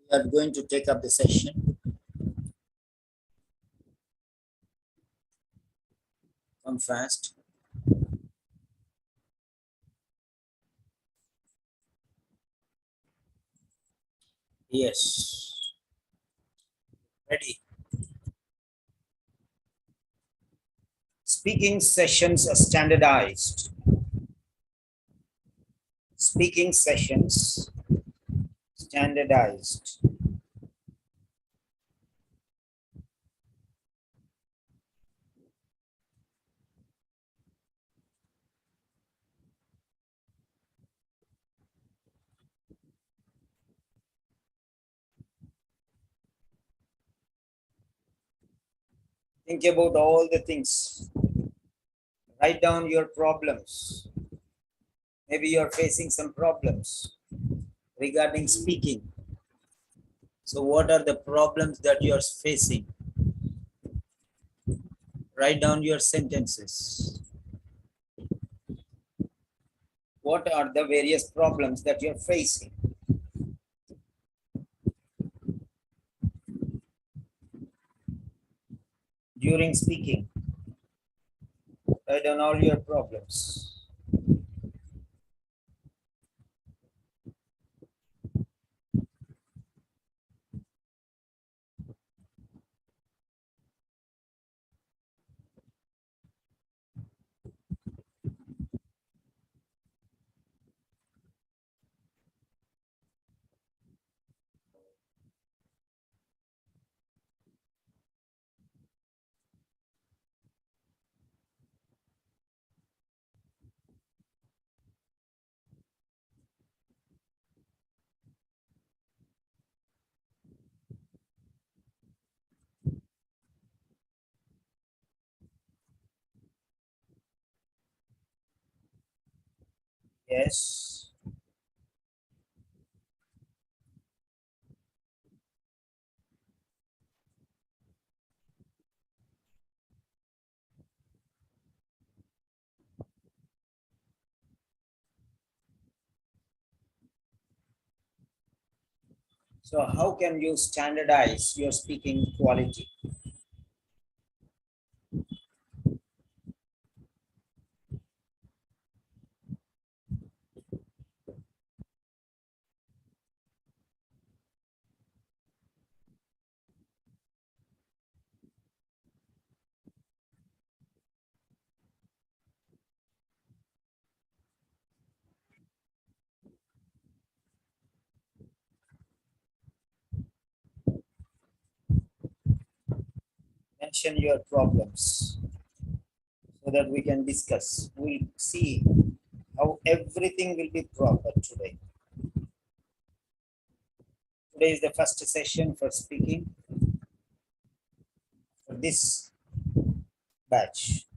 We are going to take up the session. Come fast. Yes. Ready. Speaking sessions are standardized. Speaking sessions standardized. Think about all the things. Write down your problems. Maybe you're facing some problems regarding speaking. So, what are the problems that you're facing? Write down your sentences. What are the various problems that you're facing? During speaking, write down all your problems. Yes. So how can you standardize your speaking quality? Mention your problems so that we can discuss. We'll see how everything will be proper today. Today is the first session for speaking for this batch.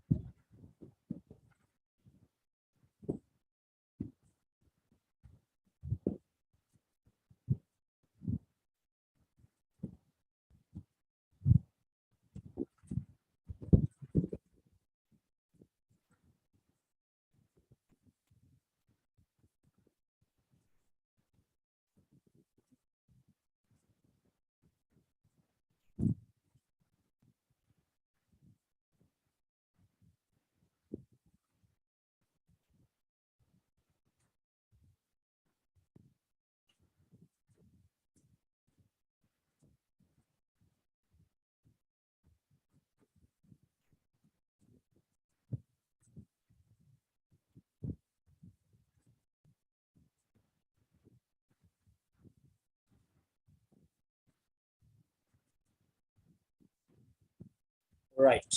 Right.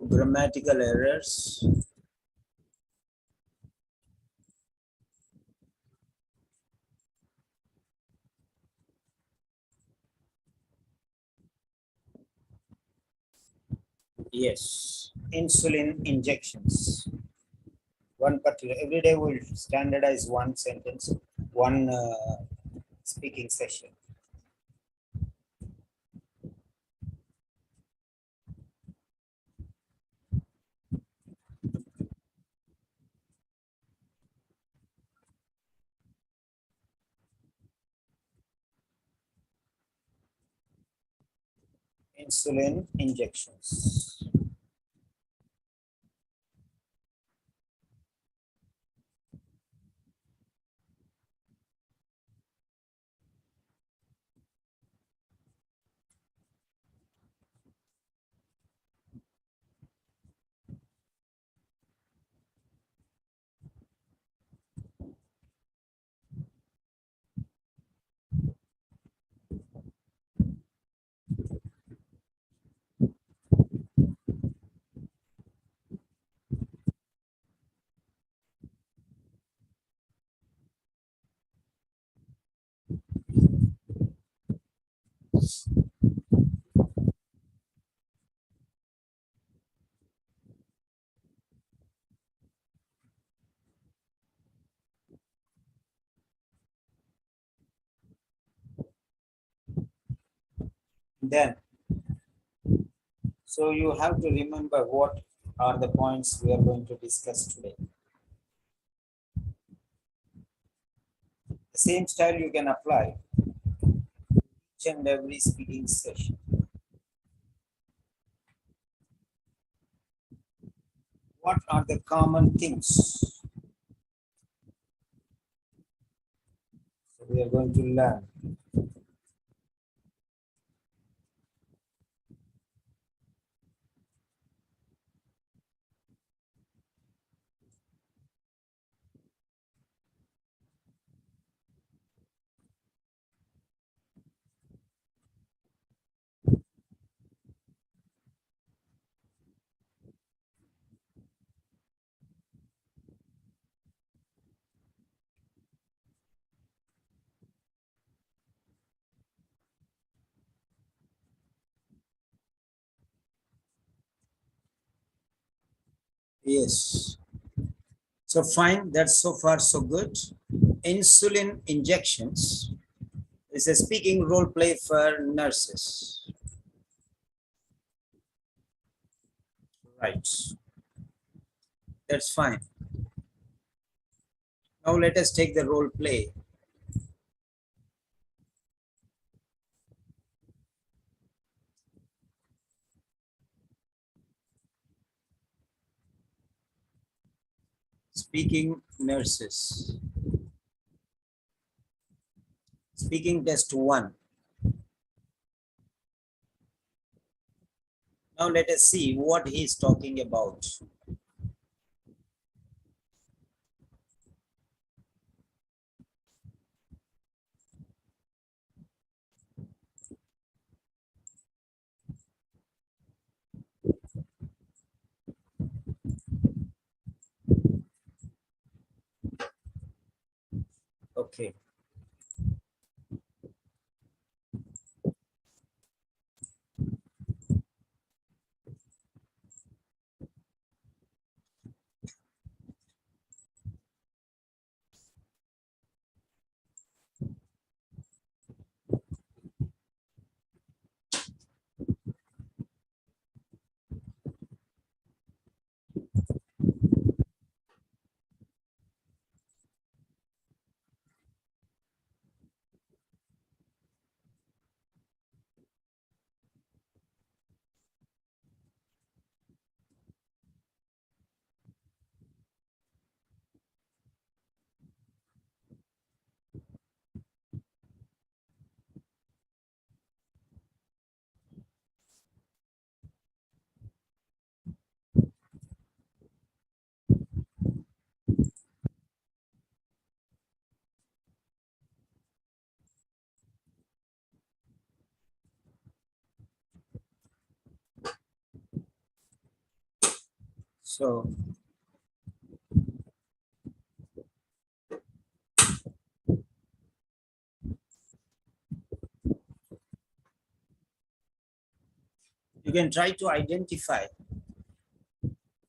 Grammatical errors. Yes. Insulin injections. One particular, every day we'll standardize one sentence, one speaking session. insulin injections. Then, so you have to remember what are the points we are going to discuss today. The same style you can apply each and every speaking session. What are the common things? So we are going to learn. Yes. So fine, that's so far so good. Insulin injections is a speaking role play for nurses. Right. That's fine. Now let us take the role play. Speaking nurses. Speaking test 1. Now let us see what he is talking about. Okay. So you can try to identify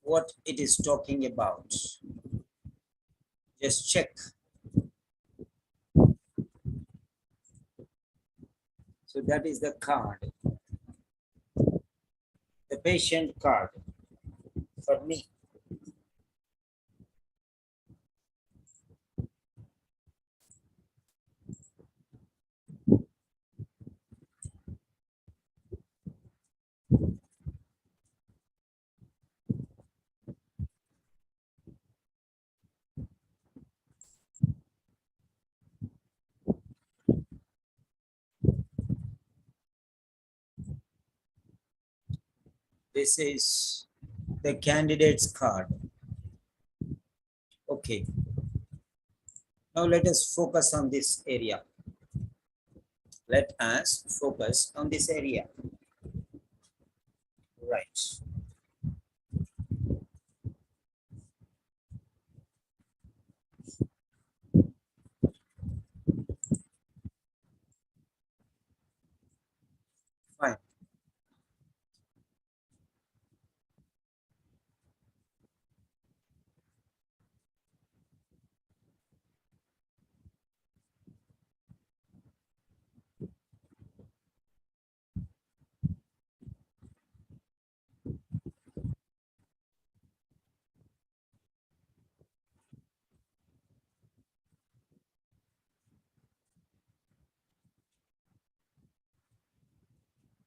what it is talking about. Just check. So that is the card, the patient card for me. This is the candidate's card. Okay. Now let us focus on this area. Let us focus on this area. Right. Fine.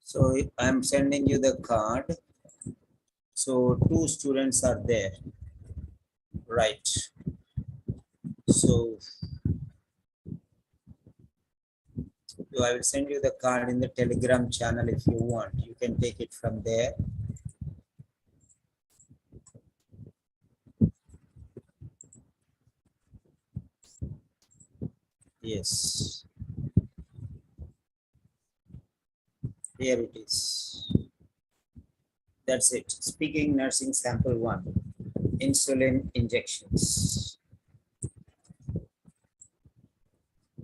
So I'm sending you the card. So two students are there. Right. So I will send you the card in the Telegram channel if you want. You can take it from there. Yes. Here it is. That's it. Speaking nursing sample 1. Insulin injections.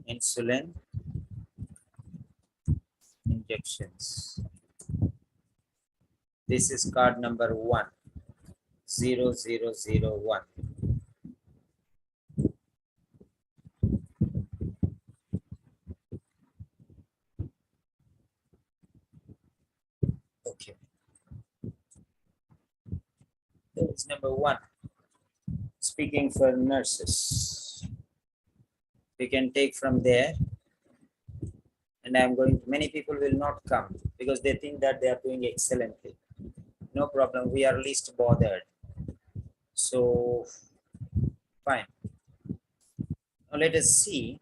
Insulin injections. This is card number 1. 0001. Okay. That's number 1. Speaking for nurses. We can take from there. And I'm going to, many people will not come because they think that they are doing excellently. No problem. We are least bothered. So, fine. Now let us see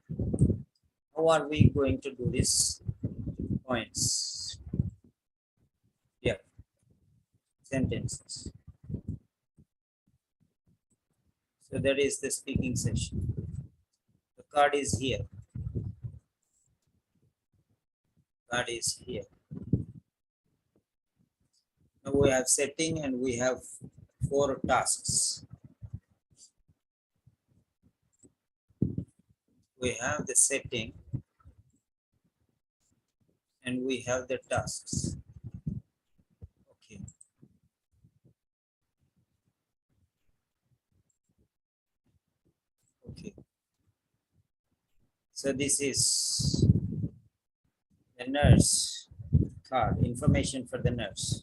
how are we going to do this points. Yeah, sentences. So that is the speaking session. The card is here. Card is here. Now we have setting and we have 4 tasks. We have the setting and we have the tasks. Okay. Okay. So this is the nurse card, information for the nurse.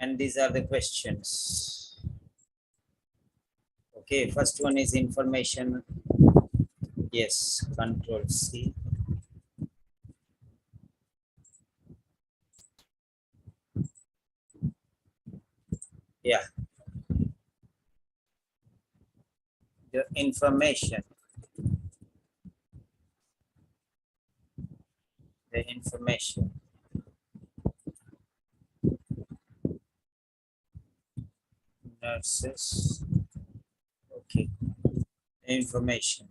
And these are the questions. Okay, first one is information. Yes, Control C. Yeah. The information. The information. Nurses. Okay. Information.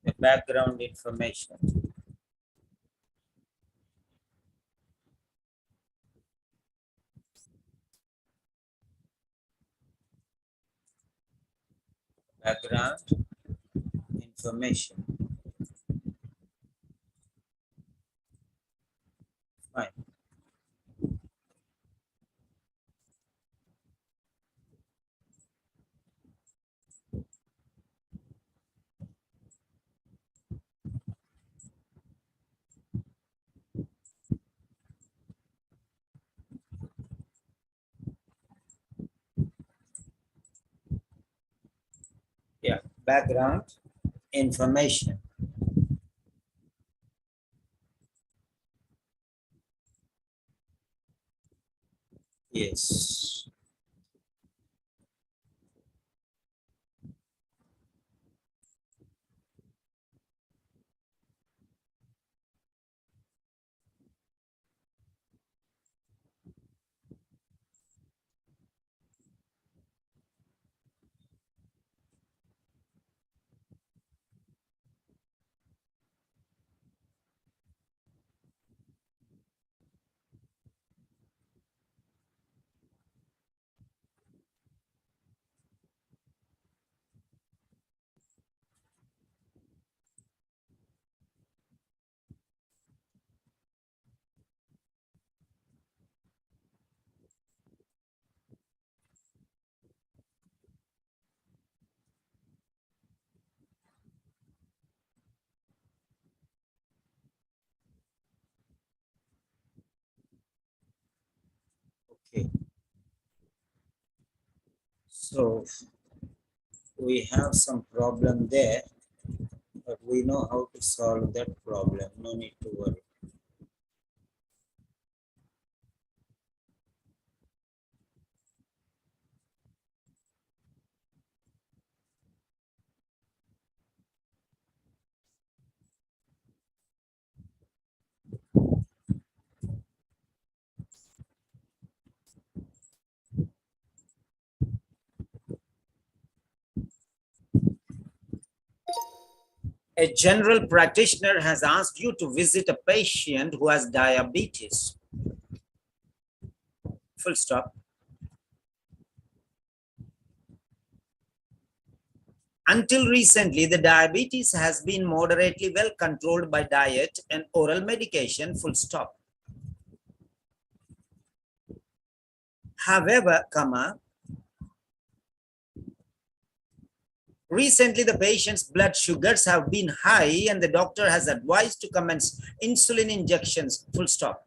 The background information. Background information. Fine. Yeah. Background information. Yes. Okay. So we have some problem there, but we know how to solve that problem. No need to worry. A general practitioner has asked you to visit a patient who has diabetes. Full stop. Until recently, the diabetes has been moderately well controlled by diet and oral medication. Full stop. However, recently the patient's blood sugars have been high and the doctor has advised to commence insulin injections. Full stop.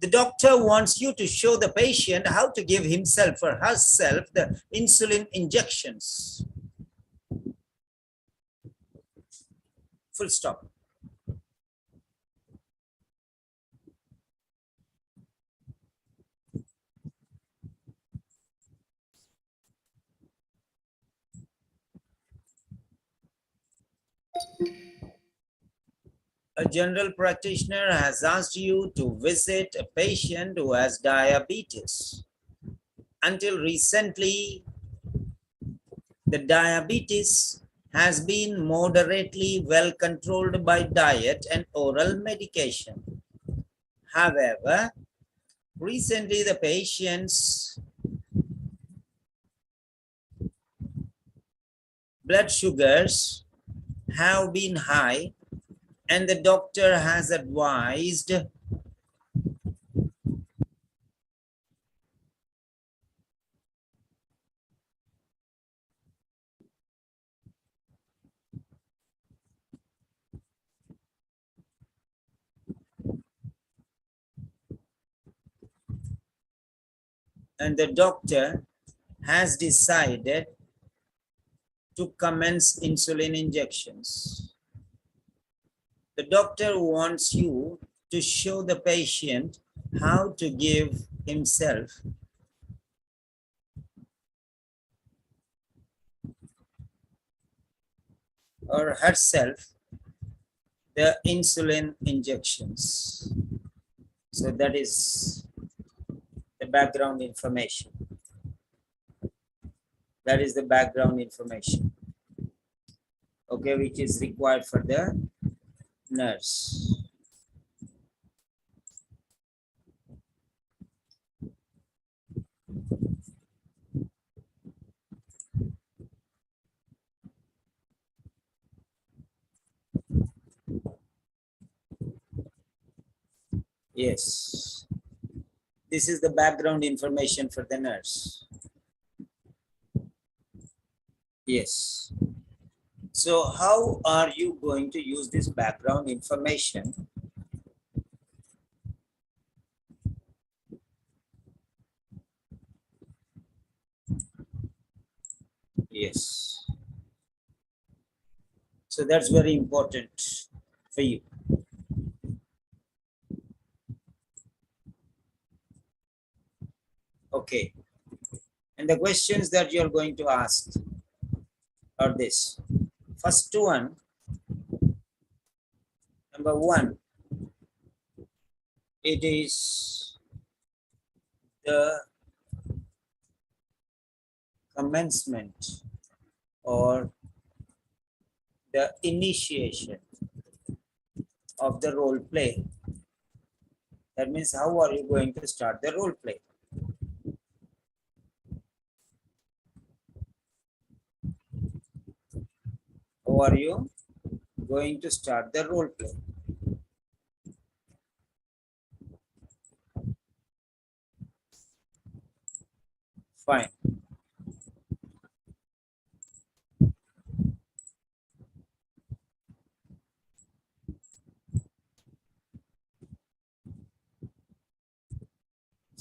The doctor wants you to show the patient how to give himself or herself the insulin injections. Full stop. A general practitioner has asked you to visit a patient who has diabetes. Until recently, the diabetes has been moderately well controlled by diet and oral medication. However, recently the patient's blood sugars have been high and the doctor has advised and the doctor has decided to commence insulin injections. The doctor wants you to show the patient how to give himself or herself the insulin injections. So that is the background information. That is the background information. Okay, which is required for the nurse. Yes. This is the background information for the nurse. Yes. So how are you going to use this background information? Yes. So that's very important for you. Okay. And the questions that you're going to ask are this. First one, number one, it is the commencement or the initiation of the role play. That means how are you going to start the role play? How are you going to start the role play? Fine.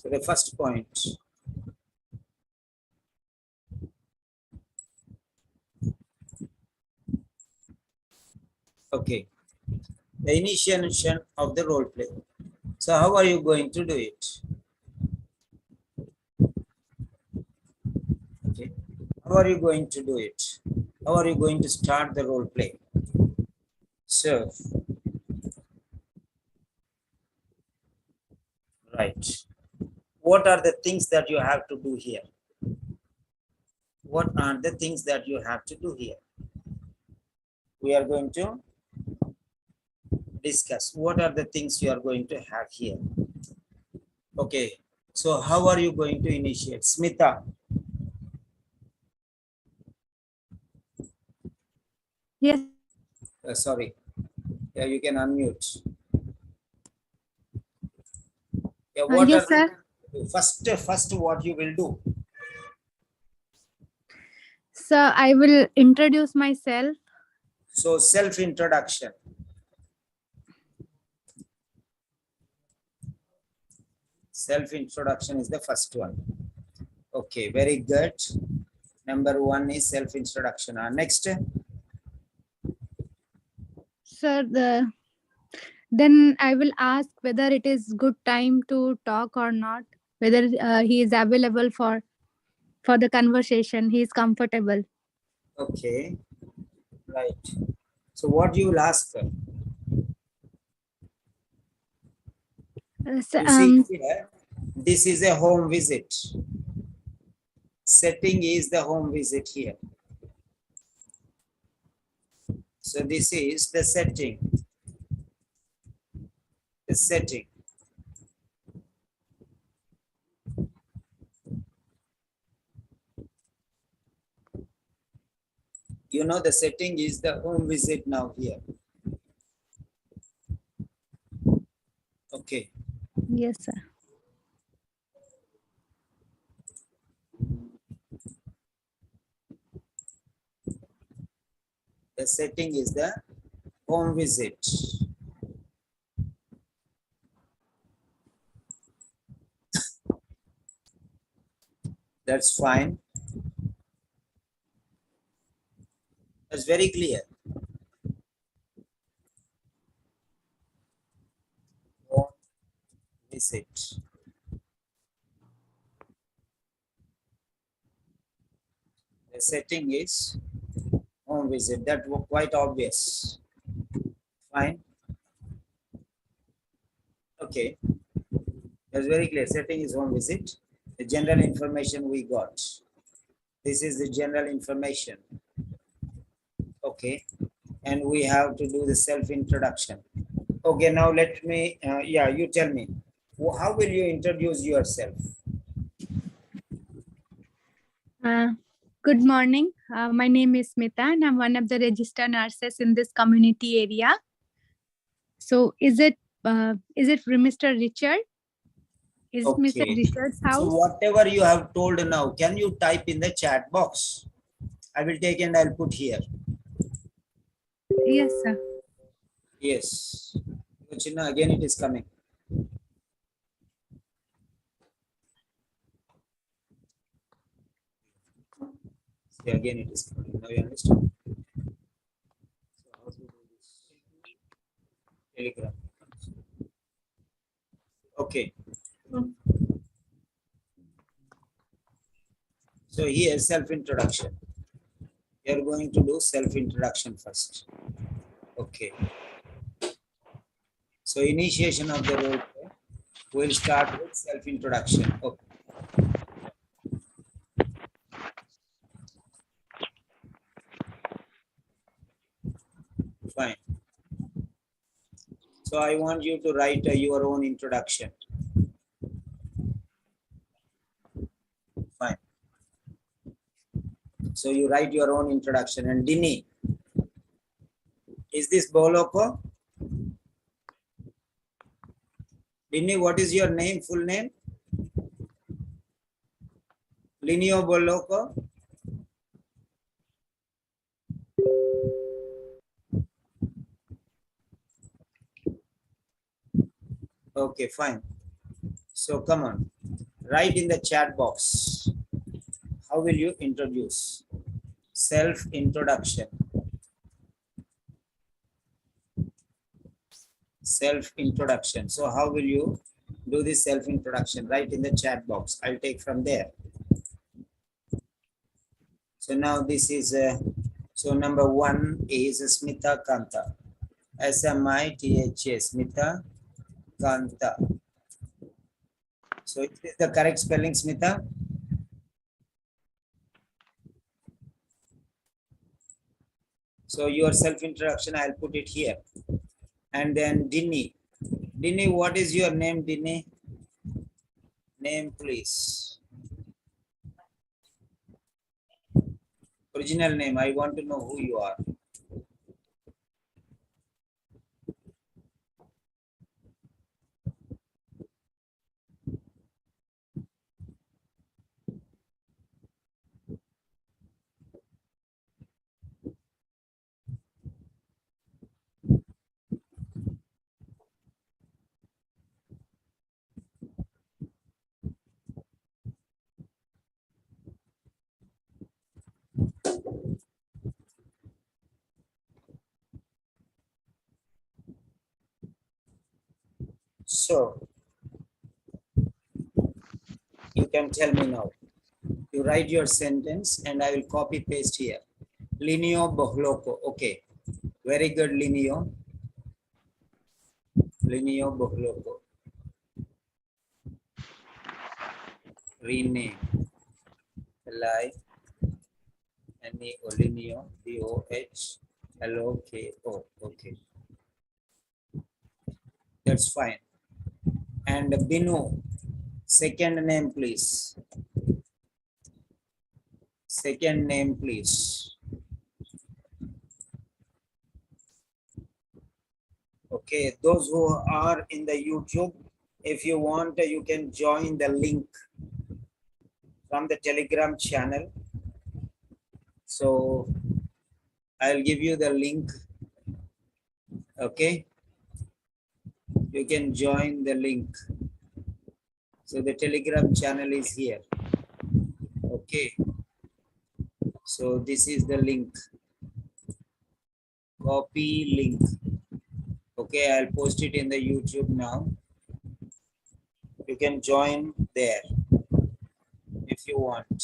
So the first point. Okay. The initiation of the role play. So how are you going to do it? Okay. How are you going to do it? How are you going to start the role play? So, right. What are the things that you have to do here? What are the things that you have to do here? We are going to discuss. What are the things you are going to have here? Okay. So how are you going to initiate? Smita. Yes. Sorry. Yeah, you can unmute. Yeah, what Yes, are sir. first what you will do? So I will introduce myself. So self-introduction. Self-introduction is the first one. Okay, very good. Number one is self-introduction. Next. Sir, then I will ask whether it is good time to talk or not, whether he is available for the conversation, he is comfortable. Okay, right. So what you will ask her? So, You see here, this is a home visit. Setting is the home visit here. So this is the setting. The setting. You know the setting is the home visit now here. Okay. yes, sir. The setting is the home visit. That's fine. That's very clear. Home visit. The setting is home visit. That was quite obvious. Fine. Okay. That's very clear. Setting is home visit. The general information we got. This is the general information. Okay. And we have to do the self-introduction. Okay, now let me, yeah, you tell me. How will you introduce yourself? Uh, Good morning. My name is Smita and I'm one of the registered nurses in this community area. So is it for Mr. Richard? Is it Mr. Okay. Richard's So house? whatever you have told now, can you type in the chat box? I will take and I'll put here. Yes, sir. Yes. Chinna, again it is coming. See, again it is coming. Now you understand? So how to do this? Telegram. Okay. So here self-introduction. You are going to do self-introduction first. Okay. So initiation of the role play. We'll start with self-introduction. Okay. Fine. So I want you to write your own introduction. Fine. So you write your own introduction. And Dini, is this Boloko? Dini, what is your name, full name? Linio Boloko? Okay, fine. So come on. Write in the chat box. How will you introduce? Self-introduction. Self-introduction. So how will you do this self-introduction? Write in the chat box. I'll take from there. So now this is, so number 1 is Smita Kanta. S-M-I-T-H-A, Smita Kanta. So is this the correct spelling, Smita? So your self-introduction, I'll put it here. And then Dini. Dini, what is your name, Dini? Name, please. Original name. I want to know who you are. So you can tell me now. You write your sentence and I will copy paste here. Linio Bohloko. Okay. Very good, Linio. Linio Bohloko. Rename. L-I-N-E-O. Linio. B-O-H-L-O-K-O. Okay. That's fine. And Bino. Second name, please. Second name, please. Okay, those who are in the YouTube, if you want, you can join the link from the Telegram channel. So I'll give you the link. Okay, you can join the link. So the Telegram channel is here. Okay, so this is the link. Copy link. Okay, I'll post it in the YouTube now. You can join there if you want.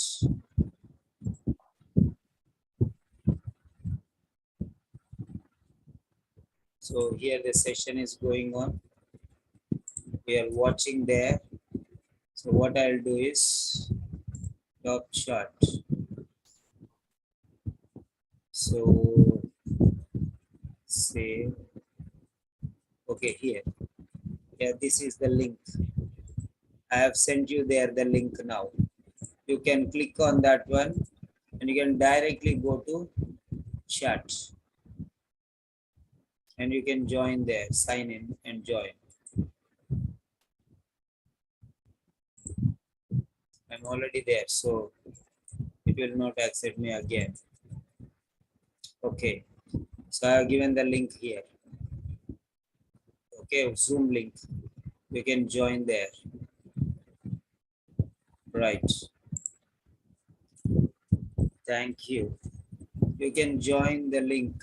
So here the session is going on. We are watching there. So what I'll do is top chart. So say, okay, here. Yeah, this is the link. I have sent you there the link now. You can click on that one and you can directly go to chat. And you can join there, sign in and join. I'm already there, so it will not accept me again. Okay, so I have given the link here. Okay, Zoom link. You can join there. Right. Thank you. You can join the link.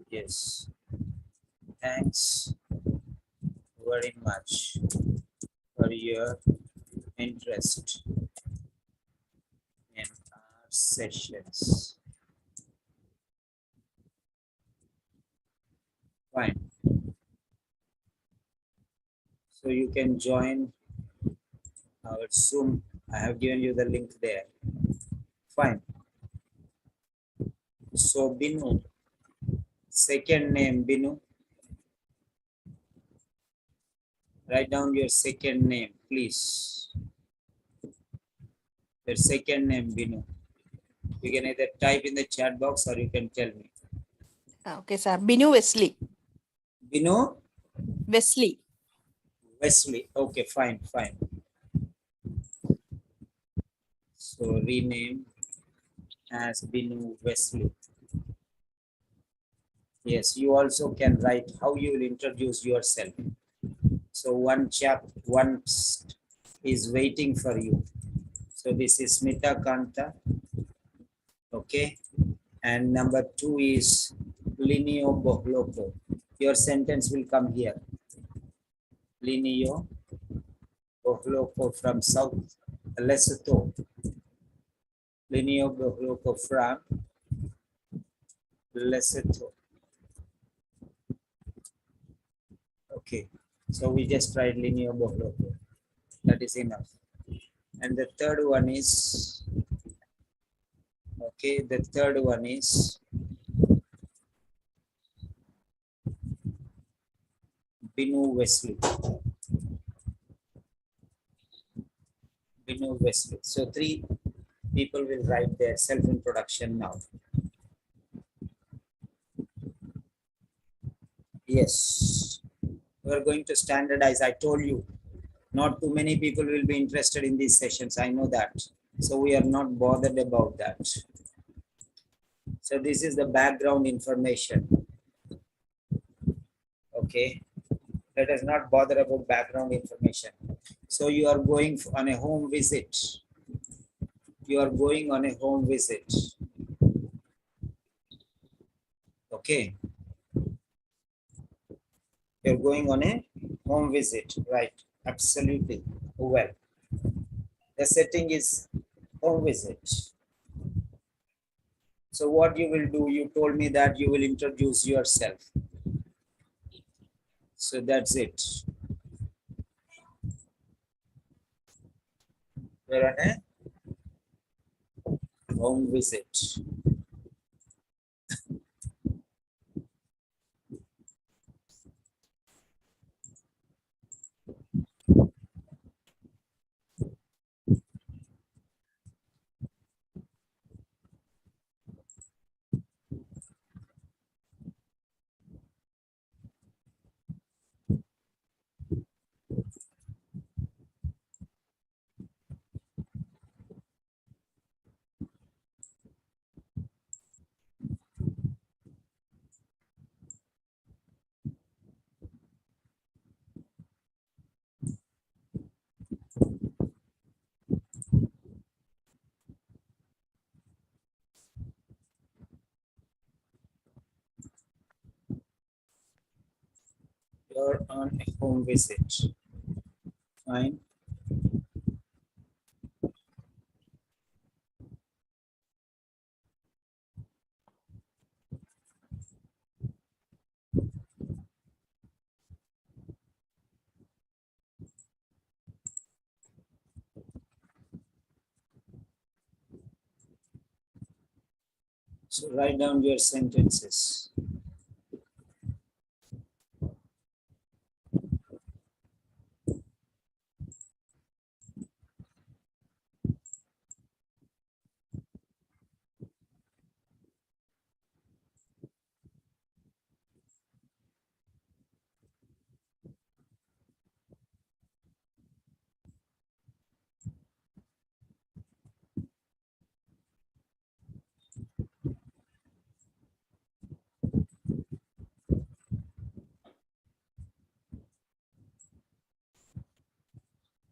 Yes. Thanks very much for your interest in our sessions. Fine. So you can join our Zoom. I have given you the link there. Fine. So Binu, second name Binu. Write down your second name, please. Your second name Binu. You can either type in the chat box or you can tell me. Okay, sir. Bino Wesley. Bino Wesley. Wesley. Okay, fine. So rename as Bino Wesley. Yes, you also can write how you will introduce yourself. So one is waiting for you. So this is Smita Kanta. Okay. And number 2 is Linio Bohloko. Your sentence will come here. Linio Bohloko from South Lesotho. Linio Bohloko from Lesotho. Okay, so we just tried Linio Bohloko. That is enough. And the third one is, okay, the third one is Bino Wesley. Bino Wesley. So 3 people will write their self-introduction now. Yes, we are going to standardize. I told you, not too many people will be interested in these sessions. I know that. So we are not bothered about that. So this is the background information. Okay. Let us not bother about background information. So you are going on a home visit. You are going on a home visit. Okay. You're going on a home visit, right? Absolutely. Well, the setting is home visit. So what you will do, you told me that you will introduce yourself. So that's it. You're on a home visit. You're on a home visit. Fine. So write down your sentences.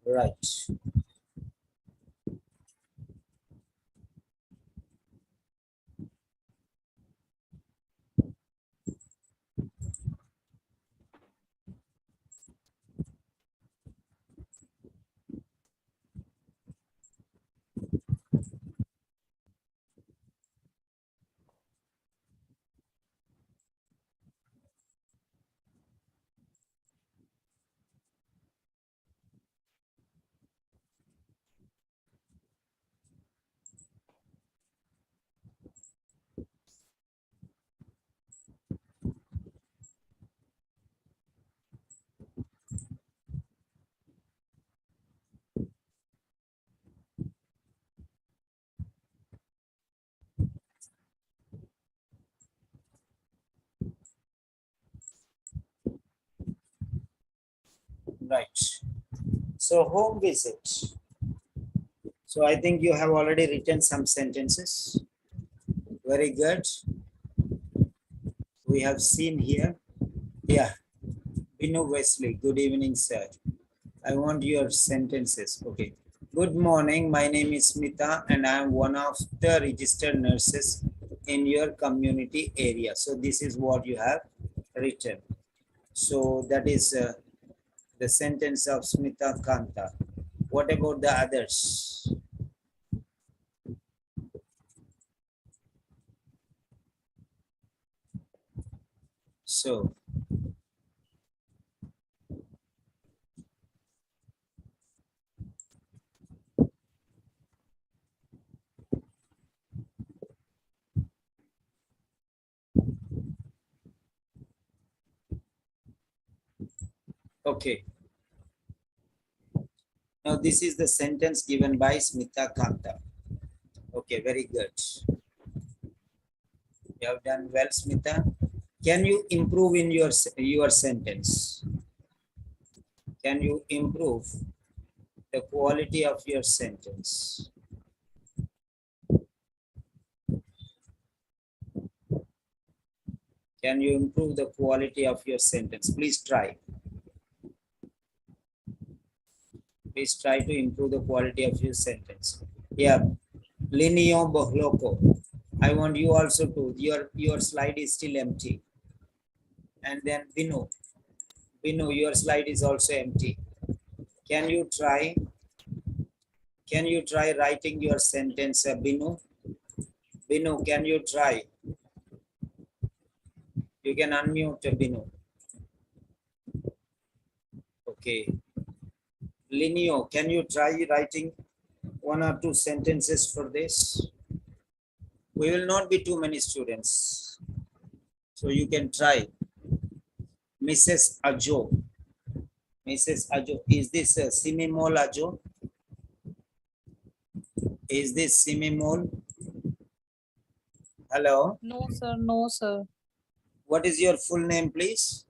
Right. Right. So home visit. So I think you have already written some sentences. Very good. We have seen here. Yeah. Bino Wesley. Good evening, sir. I want your sentences. Okay. Good morning. My name is Smita and I am one of the registered nurses in your community area. So this is what you have written. So that is the sentence of Smita Kanta. What about the others? So, okay. Now this is the sentence given by Smita Kanta. Okay, very good. You have done well, Smita. Can you improve in your sentence? Can you improve the quality of your sentence? Can you improve the quality of your sentence? Please try. Please try to improve the quality of your sentence. Yeah, Linio Bohloko. I want you also to, your slide is still empty. And then Bino, your slide is also empty. Can you try writing your sentence, Bino? Bino, can you try? You can unmute, Bino. Okay. Linio, can you try writing 1 or 2 sentences for this? We will not be too many students. So you can try. Mrs. Ajo. Mrs. Ajo. Is this Simimol Ajo? Is this Simimol? Hello. No, sir. No, sir. What is your full name, please?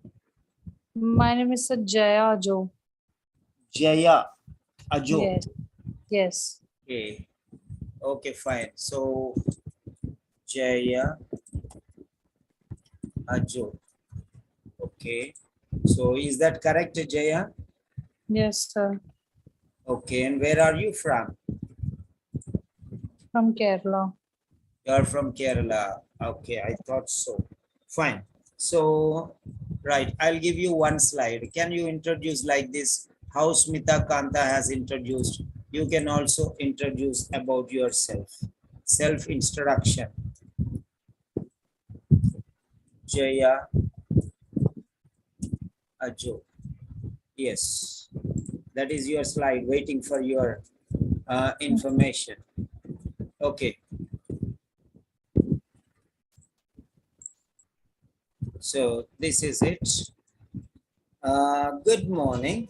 My name is Jaya Ajo. Jaya Ajo. Yes. Yes. Okay. Okay, fine. So Jaya Ajo. Okay. So is that correct, Jaya? Yes, sir. Okay. And where are you from? From Kerala. You're from Kerala. Okay, I thought so. Fine. So, right, I'll give you one slide. Can you introduce like this? How Smita Kanta has introduced. You can also introduce about yourself. Self-introduction. Jaya Ajo. Yes, that is your slide waiting for your information. Okay. So this is it. Good morning.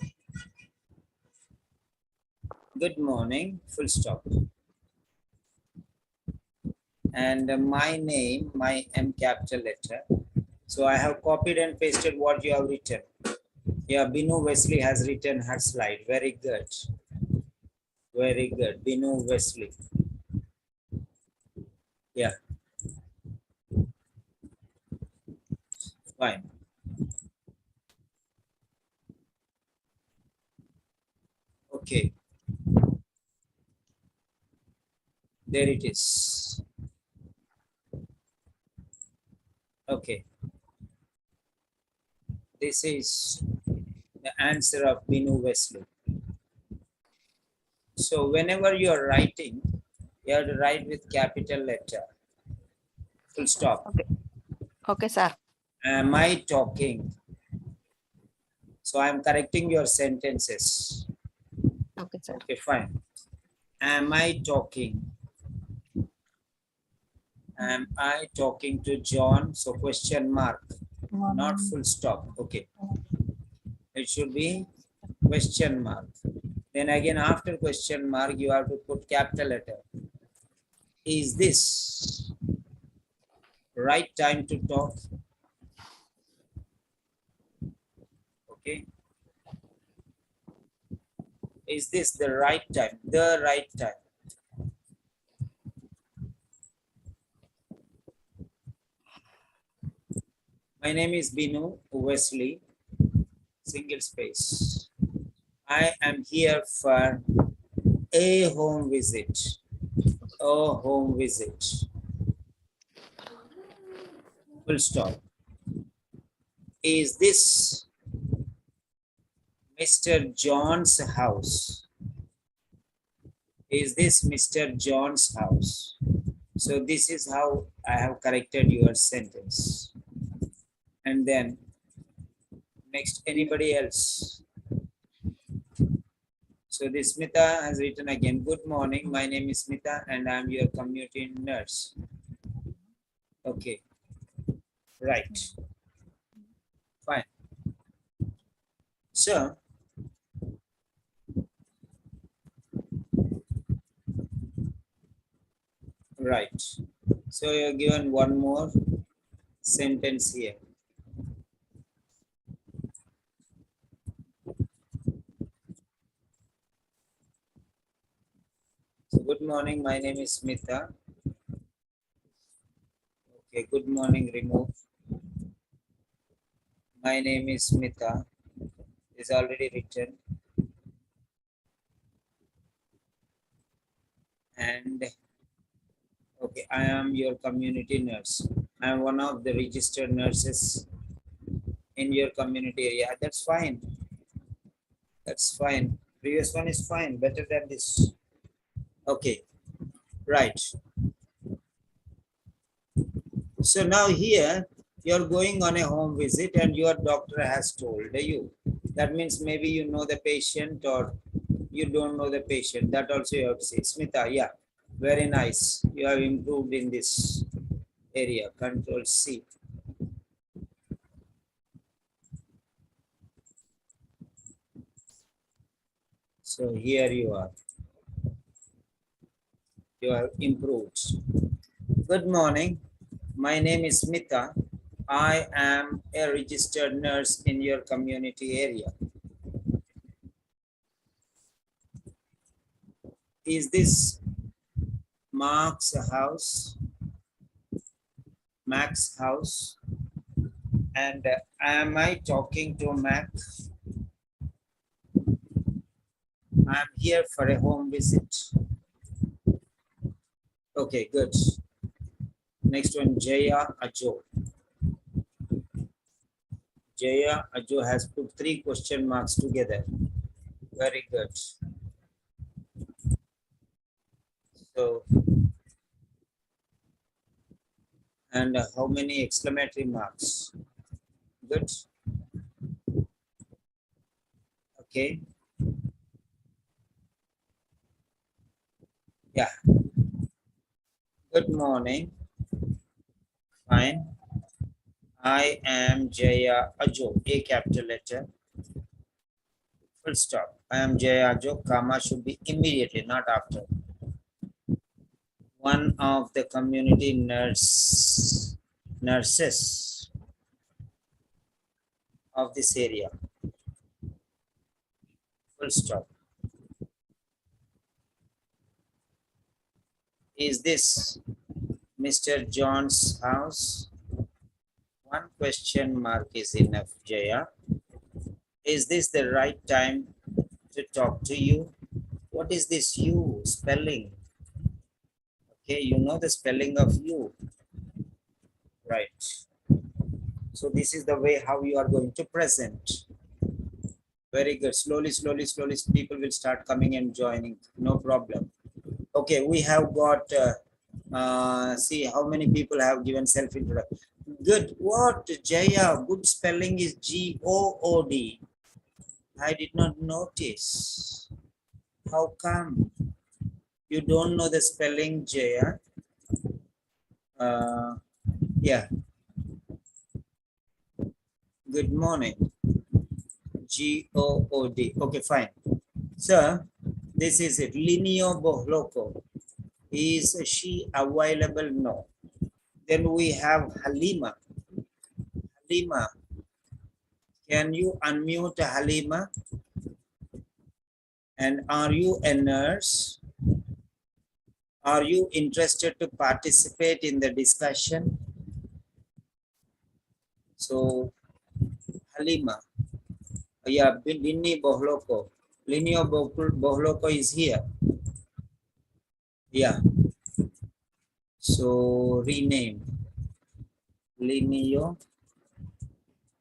Good morning, full stop. And my name, my M capital letter. So I have copied and pasted what you have written. Yeah, Bino Wesley has written her slide. Very good. Very good. Bino Wesley. Yeah. Fine. Okay. There it is. Okay. This is the answer of Bino Wesley. So whenever you are writing, you have to write with capital letter. Full stop. Okay. Okay, sir. Am I talking? So I am correcting your sentences. Okay, sir. Okay, fine. Am I talking? Am I talking to John? So question mark, not full stop. Okay. It should be question mark. Then again after question mark, you have to put capital letter. Is this right time to talk? Okay. Is this the right time? The right time. My name is Bino Wesley, single space. I am here for a home visit. A home visit. Full stop. Is this Mr. John's house? Is this Mr. John's house? So this is how I have corrected your sentence. And then next, anybody else? So this Smita has written again, good morning, my name is Smita and I'm your community nurse. Okay, right, fine. So, right. So you're given one more sentence here. So good morning, my name is Smita. Okay, good morning, remove. My name is Smita. Is already written. And okay, I am your community nurse. I am one of the registered nurses in your community area. That's fine. That's fine. Previous one is fine, better than this. Okay, right. So now here you're going on a home visit and your doctor has told you. That means maybe you know the patient or you don't know the patient. That also you have to say. Smita, yeah, very nice. You have improved in this area. Control C. So here you are. You have improved. Good morning. My name is Smita. I am a registered nurse in your community area. Is this Mark's house? Mac's house? And am I talking to Mac? I'm here for a home visit. Okay, good. Next one, Jaya Ajo. Jaya Ajo has put 3 question marks together. Very good. So, and how many exclamatory marks? Good. Okay. Yeah. Good morning. Fine. I am Jaya Ajo, A capital letter. Full stop. I am Jaya Ajo, comma should be immediately, not after. One of the community nurses of this area. Full stop. Is this Mr. John's house? One question mark is enough, Jaya. Is this the right time to talk to you? What is this you spelling? Okay, you know the spelling of you, right? So this is the way how you are going to present. Very good. Slowly, slowly, slowly, people will start coming and joining. No problem. Okay, we have got, see how many people have given self-introduction. Good. What, Jaya? Good spelling is G-O-O-D. I did not notice. How come? You don't know the spelling, Jaya? Yeah. Good morning. G-O-O-D. Okay, fine. So, this is it. Lineo Bohloko. Is she available? No. Then we have Halima. Halima. Can you unmute Halima? And are you a nurse? Are you interested to participate in the discussion? So, Halima. Yeah, Lini Bohloko. Linio Bohloko is here. Yeah. So, rename. Linio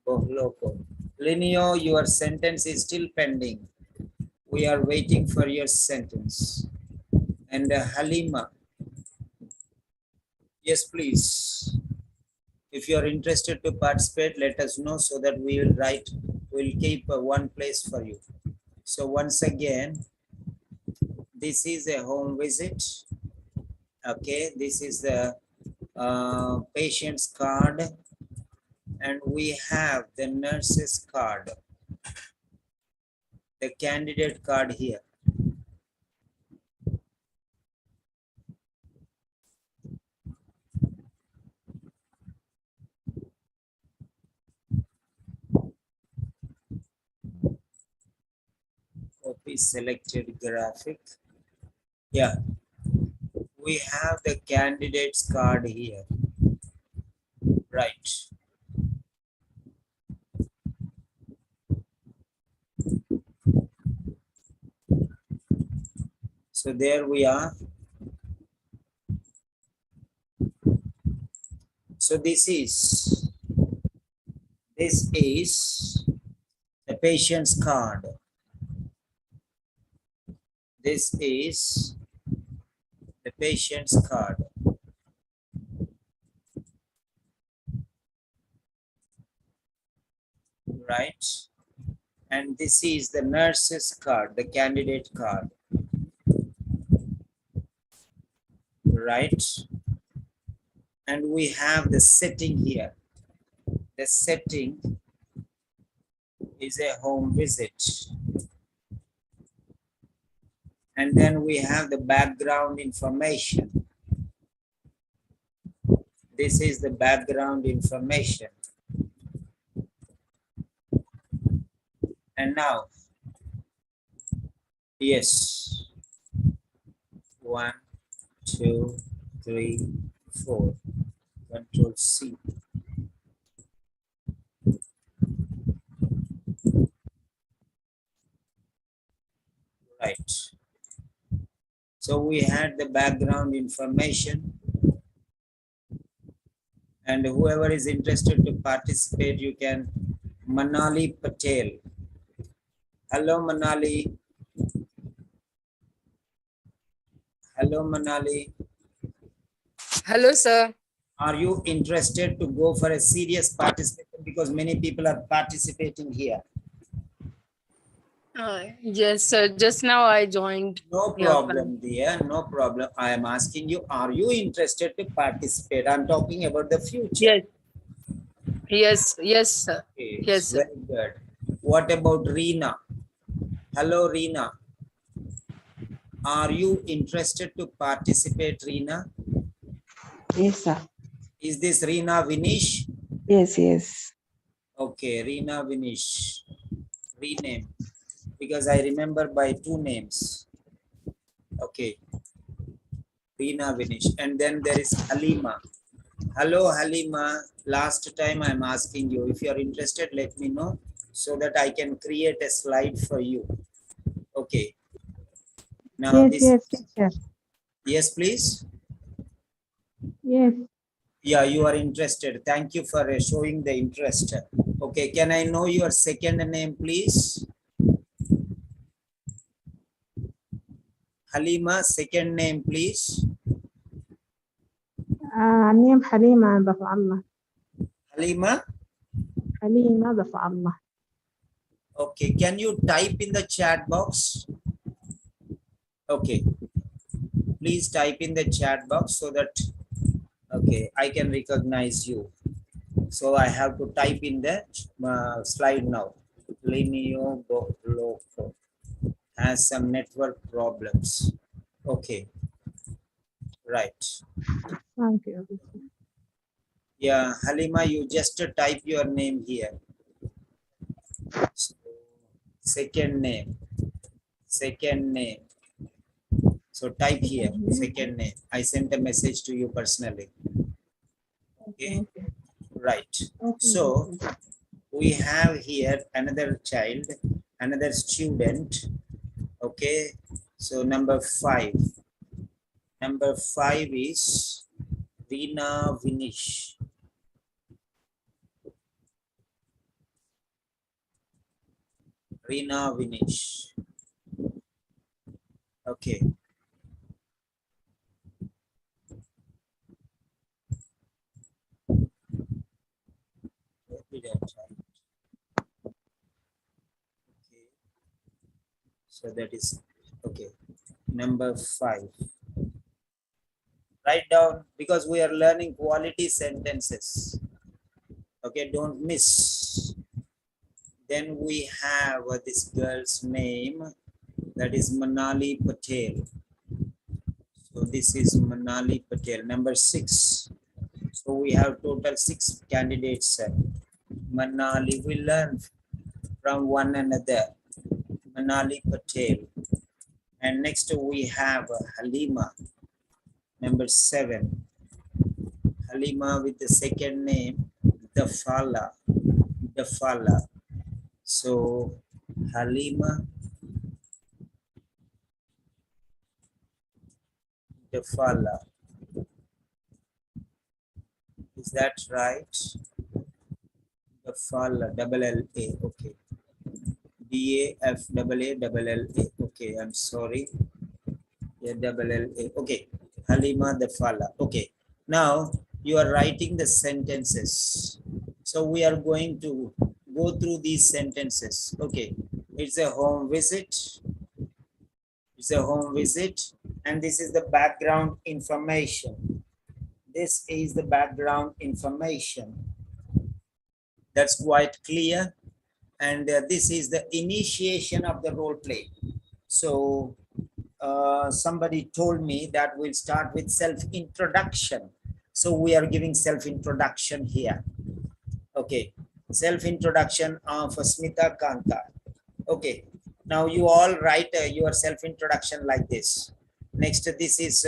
Bohloko. Linio, your sentence is still pending. We are waiting for your sentence. And Halima. Yes, please. If you are interested to participate, let us know so that we will write, we'll keep one place for you. So once again, this is a home visit. Okay, this is the patient's card, and we have the nurse's card, the candidate card here. Copy selected graphic. Yeah, we have the candidate's card here. Right. So there we are. So this is the patient's card. This is the patient's card. Right? And this is the nurse's card, the candidate card. Right? And we have the setting here. The setting is a home visit. And then we have the background information. This is the background information. And now, yes, 1, 2, 3, 4, Control C. Right. So we had the background information, and whoever is interested to participate, you can. Manali Patel. Hello, Manali. Hello, Manali. Hello, sir. Are you interested to go for a serious participation, because many people are participating here? Yes, sir. Just now I joined. No problem, dear. No problem. I am asking you, are you interested to participate? I'm talking about the future. Yes. Yes, sir. Okay, Yes, sir. very good. What about Reena? Hello, Reena. Are you interested to participate, Reena? Yes, sir. Is this Reena Vinish? Yes, yes. Okay, Reena Vinish. Rename. Because I remember by 2 names. Okay. Reena Vinish. And then there is Halima. Hello, Halima. Last time I'm asking you, if you're interested, let me know so that I can create a slide for you. Okay. Now Yes, this. yes, teacher. Yes, please. Yes. Yeah, you are interested. Thank you for showing the interest. Okay, can I know your second name, please? Halima, second name, please. نيم حليمة ضفع الله. Halima? حليمة ضفع الله. Okay, can you type in the chat box? Okay, please type in the chat box so that, okay, I can recognize you. So I have to type in the slide now. Linio Loco has some network problems. Okay, right. Thank you. Yeah, Halima, you just type your name here. So, second name. Second name. So type here, second name. I sent a message to you personally. Okay, right. So we have here another child, another student. Okay, so number 5. Number 5 is Reena Vinish. Reena Vinish. Okay. What did I type? Okay. So that is okay. Number 5. Write down because we are learning quality sentences. Okay, don't miss. Then we have this girl's name, that is Manali Patel. So this is Manali Patel, number 6. So we have total 6 candidates. Manali, we learn from one another. Manali Patel. And next we have Halima, number 7. Halima with the second name, Dafala. Dafala. So Halima Dafala. Is that right? Dafala, double L-A, okay. D-A-F-A-A-L-L-A, okay, I'm sorry. Yeah, double L-A, okay. Halima Dafala, okay. Now you are writing the sentences. So we are going to go through these sentences, okay. It's a home visit. It's a home visit, and this is the background information. This is the background information. That's quite clear. And this is the initiation of the role play. So somebody told me that we'll start with self-introduction. So we are giving self-introduction here. Okay, self-introduction of Smita Kanta. Okay, now you all write your self-introduction like this. Next, this is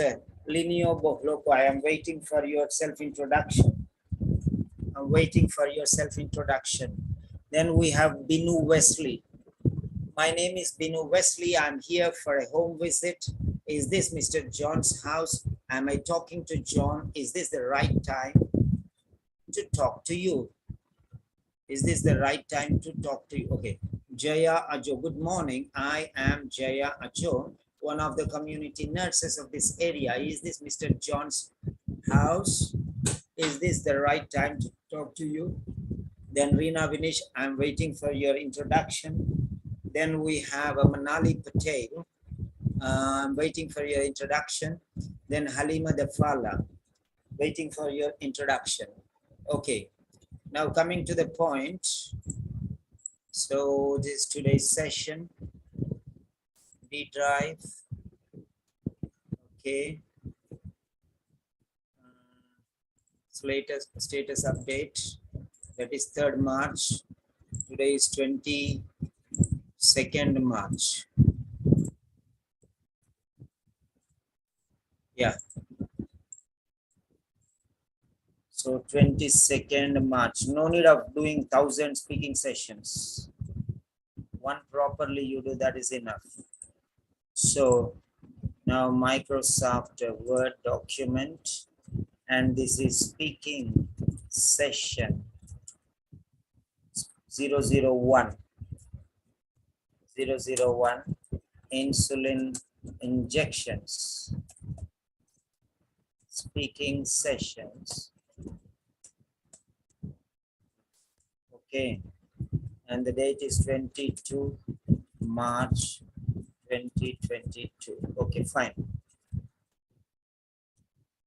Linio Bohloko. I am waiting for your self-introduction. I'm waiting for your self-introduction. Then we have Bino Wesley. My name is Bino Wesley. I'm here for a home visit. Is this Mr. John's house? Am I talking to John? Is this the right time to talk to you? Is this the right time to talk to you? Okay. Jaya Ajo, good morning. I am Jaya Ajo, one of the community nurses of this area. Is this Mr. John's house? Is this the right time to talk to you? Then Reena Vinish, I'm waiting for your introduction. Then we have a Manali Patel. I'm waiting for your introduction. Then Halima Dafala, waiting for your introduction. Okay, now coming to the point. So this is today's session. D drive. Okay. Status update. That is 3rd March. Today is 22nd March. Yeah. So 22nd March. No need of doing 1,000 speaking sessions. One properly you do, that is enough. So now Microsoft Word document, and this is speaking session 001. 001 insulin injections. Speaking sessions. Okay, and the date is 22 March 2022. Okay, fine.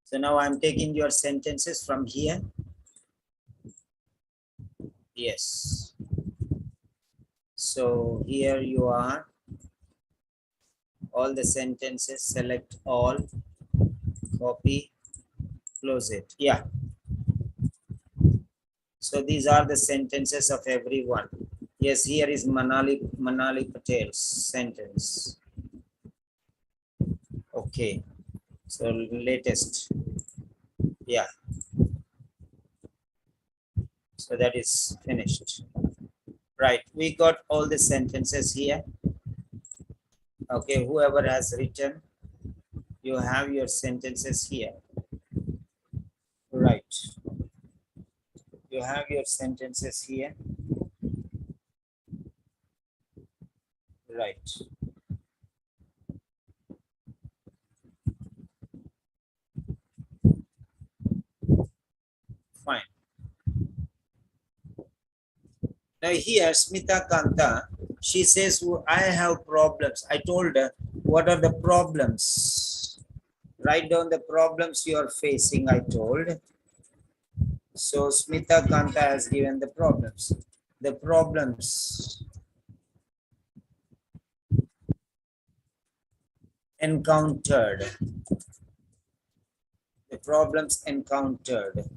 So now I'm taking your sentences from here. Yes. So here you are. All the sentences, select all, copy, close it. Yeah. So these are the sentences of everyone. Yes, here is Manali Patel's sentence. Okay, so latest, yeah. So that is finished. Right, we got all the sentences here. Okay, whoever has written, you have your sentences here. Right, you have your sentences here. Right. Fine. Now here, Smita Kanta, she says, I have problems. I told her, what are the problems? Write down the problems you are facing, I told. So Smita Kanta has given the problems. The problems encountered. The problems encountered.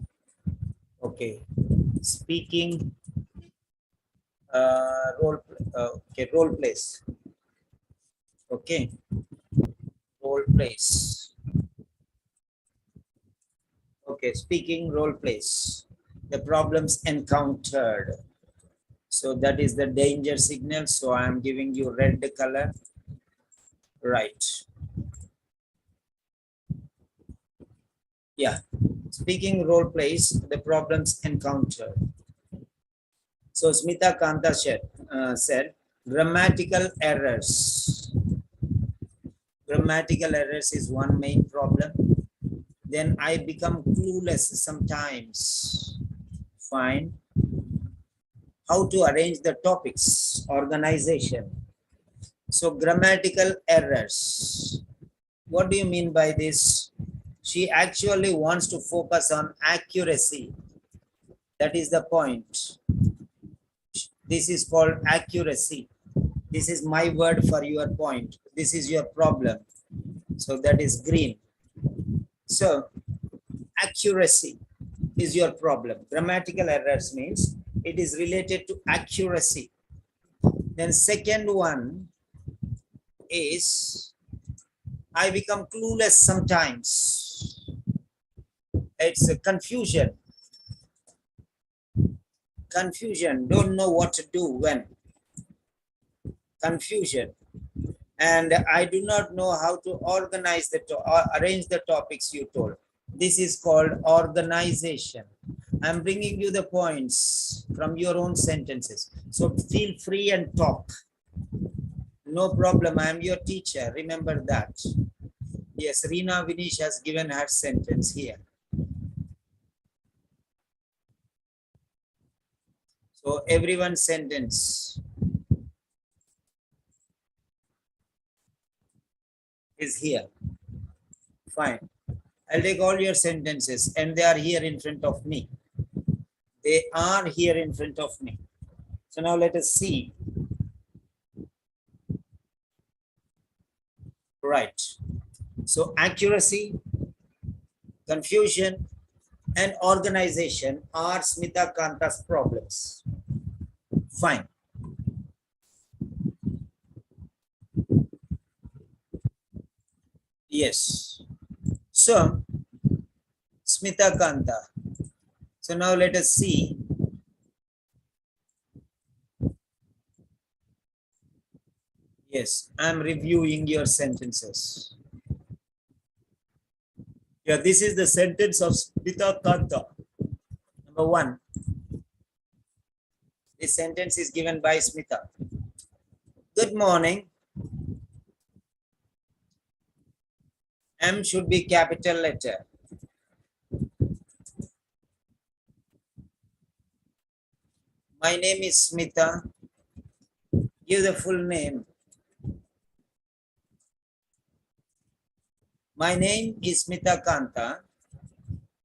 Okay. Speaking role plays. Okay. Role plays. Okay, speaking role plays. The problems encountered. So that is the danger signal. So I am giving you red color. Right. Yeah. Speaking role plays, the problems encountered. So Smita Kanta said, grammatical errors. Grammatical errors is one main problem. Then I become clueless sometimes. Fine. How to arrange the topics, organization. So grammatical errors. What do you mean by this? She actually wants to focus on accuracy. That is the point. This is called accuracy. This is my word for your point. This is your problem. So that is green. So accuracy is your problem. Grammatical errors means it is related to accuracy. Then second one is I become clueless sometimes. It's a confusion. Confusion, don't know what to do when. Confusion. And I do not know how to organize arrange the topics you told. This is called organization. I'm bringing you the points from your own sentences. So feel free and talk. No problem. I am your teacher. Remember that. Yes, Reena Vinish has given her sentence here. So everyone's sentence is here. Fine. I'll take all your sentences and they are here in front of me. They are here in front of me. So now let us see. Right. So accuracy, confusion, and organization are Smita Kanta's problems. Fine. Yes. So, Smita Kanta. So now let us see. Yes, I'm reviewing your sentences. Yeah, this is the sentence of Smita Kanta. Number one. This sentence is given by Smita. Good morning. M should be capital letter. My name is Smita. Give the full name. My name is Smita Kanta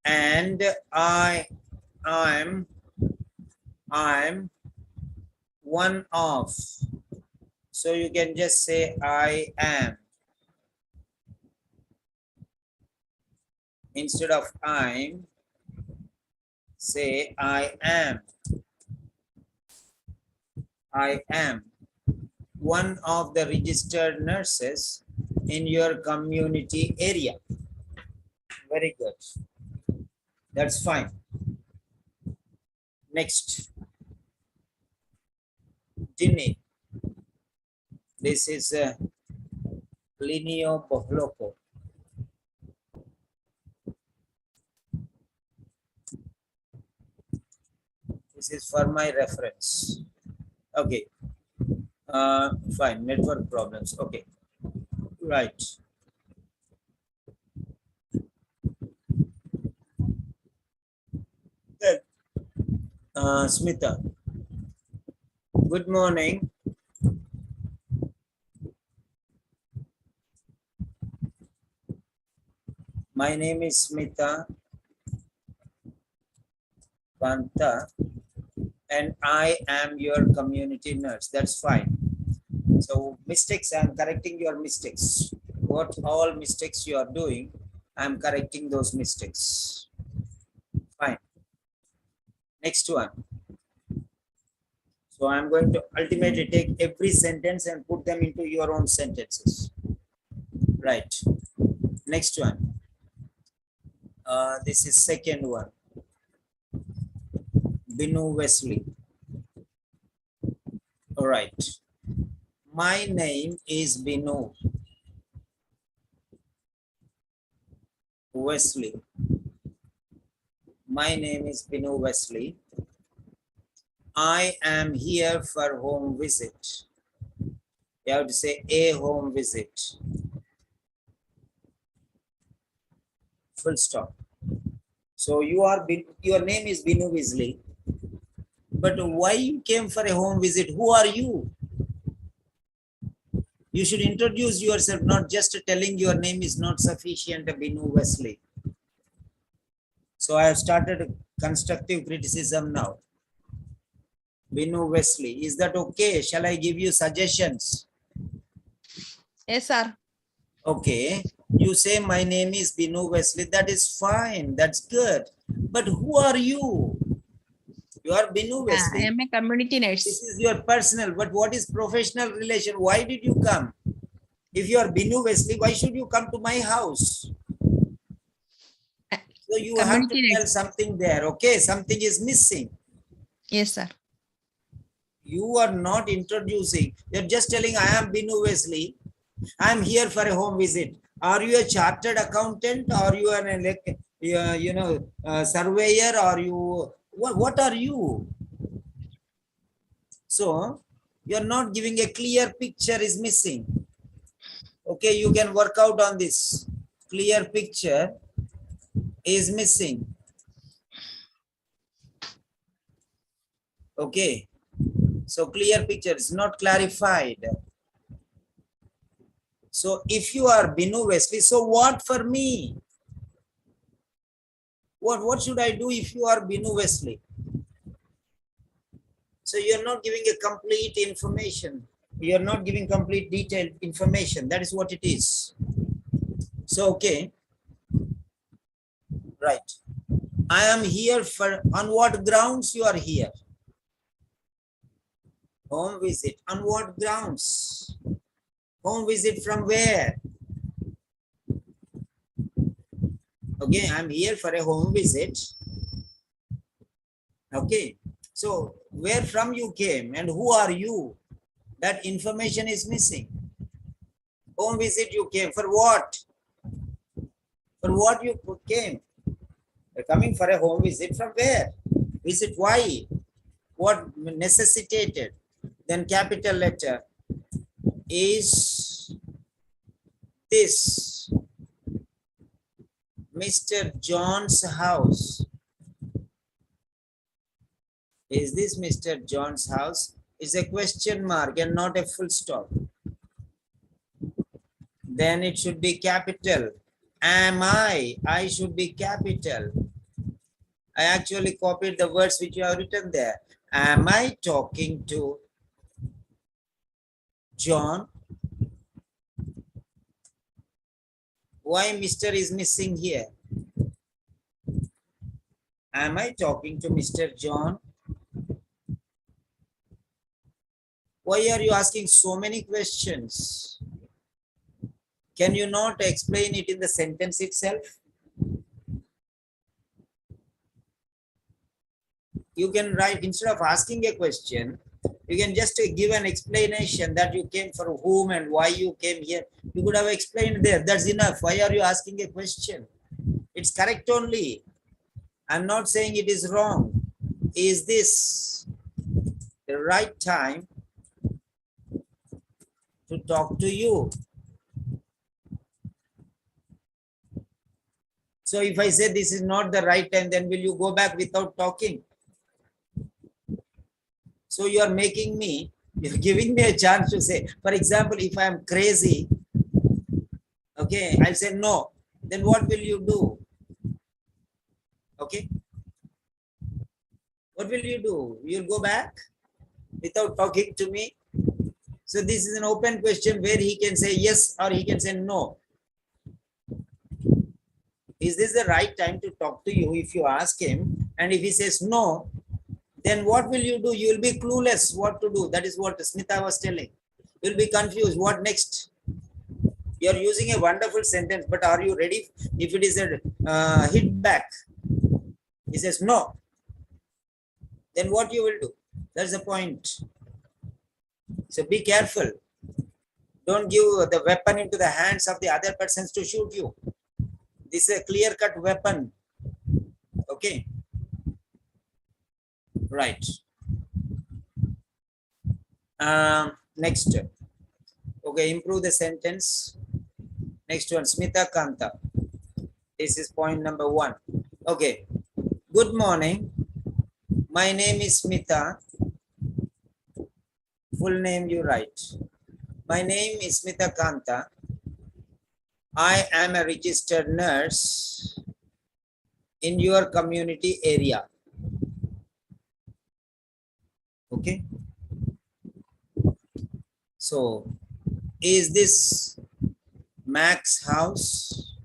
and I'm one of. So you can just say I am. Instead of I'm, say I am. I am one of the registered nurses in your community area. Very good. That's fine. Next. Dini. This is Linio Bohloco. This is for my reference. Okay. Fine. Network problems. Okay. Right. Good. Smita. Good morning. My name is Smita Panta and I am your community nurse. That's fine. So mistakes, I'm correcting your mistakes. What all mistakes you are doing, I'm correcting those mistakes. Fine. Next one. So I'm going to ultimately take every sentence and put them into your own sentences. Right. Next one. This is second one. Bino Wesley. All right. My name is Bino Wesley. My name is Bino Wesley. I am here for home visit. You have to say a home visit. Full stop. So your name is Bino Wesley. But why you came for a home visit? Who are you? You should introduce yourself, not just telling your name is not sufficient, Bino Wesley. So I have started constructive criticism now. Bino Wesley, is that okay? Shall I give you suggestions? Yes, sir. Okay, you say my name is Bino Wesley, that is fine, that's good. But who are you? You are Bino I Wesley. am a community This nurse. is your personal, but what is professional relation? Why did you come? If you are Bino Wesley, why should you come to my house? So you have to Community tell nurse. something there, okay? Something is missing. Yes, sir. You are not introducing, you're just telling I am Bino Wesley. I'm here for a home visit. Are you a chartered accountant or you are a surveyor or you, what are you? So you're not giving a clear picture is missing. Okay, you can work out on this. Clear picture is missing. Okay, so clear picture is not clarified. So if you are Bino Wesley, so what for me? What should I do if you are Bino Wesley? So you're not giving a complete information. You're not giving complete detailed information. That is what it is. So, okay. Right. I am here for, on what grounds you are here? Home visit. On what grounds? Home visit from where? Okay, I'm here for a home visit. Okay, so where from you came and who are you? That information is missing. Home visit you came for what? For what you came? You're coming for a home visit from where? Visit why? What necessitated? Then capital letter. Is this Mr. John's house? Is this Mr. John's house? Is a question mark and not a full stop. Then it should be capital. Am I? I should be capital. I actually copied the words which you have written there. Am I talking to John? Why Mr. is missing here? Am I talking to Mr. John? Why are you asking so many questions? Can you not explain it in the sentence itself? You can write, instead of asking a question, you can just give an explanation that you came for whom and why you came here. You could have explained there. That's enough. Why are you asking a question? It's correct only. I'm not saying it is wrong. Is this the right time to talk to you? So if I say this is not the right time, then will you go back without talking? So you are making me, you're giving me a chance to say, for example, if I'm crazy, okay, I'll say no. Then what will you do? Okay. What will you do? You'll go back without talking to me? So this is an open question where he can say yes or he can say no. Is this the right time to talk to you if you ask him? And if he says no, then what will you do? You will be clueless what to do. That is what Smita was telling. You'll be confused. What next? You're using a wonderful sentence, but are you ready if it is a hit back? He says no. Then what you will do? That's the point. So be careful. Don't give the weapon into the hands of the other persons to shoot you. This is a clear-cut weapon. Okay. Right. Next. Okay, improve the sentence. Next one, Smita Kanta. This is point number 1. Okay. Good morning. My name is Smita. Full name you write. My name is Smita Kanta. I am a registered nurse in your community area. Okay. So, is this Mac's house?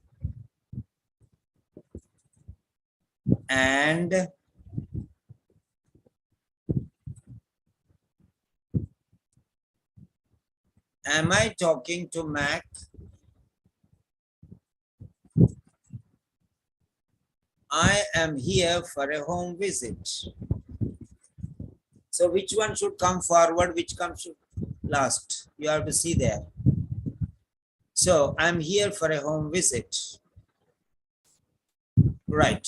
And am I talking to Mac? I am here for a home visit. So which one should come forward, which comes last? You have to see there. So I'm here for a home visit. Right.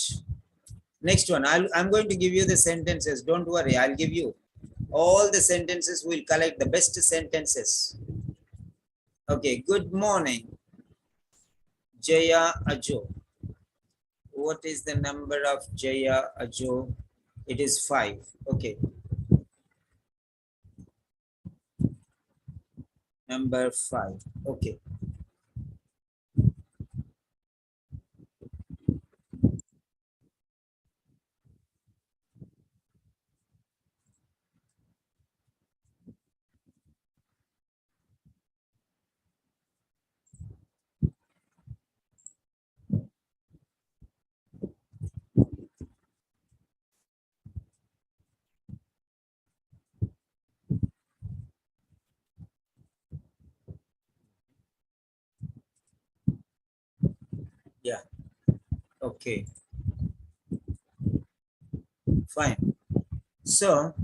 Next one, I'm going to give you the sentences. Don't worry, I'll give you all the sentences. We'll collect the best sentences. Okay, good morning, Jaya Ajo. What is the number of Jaya Ajo? It is 5. Okay. Number 5. Okay. Yeah. Okay. Fine. So,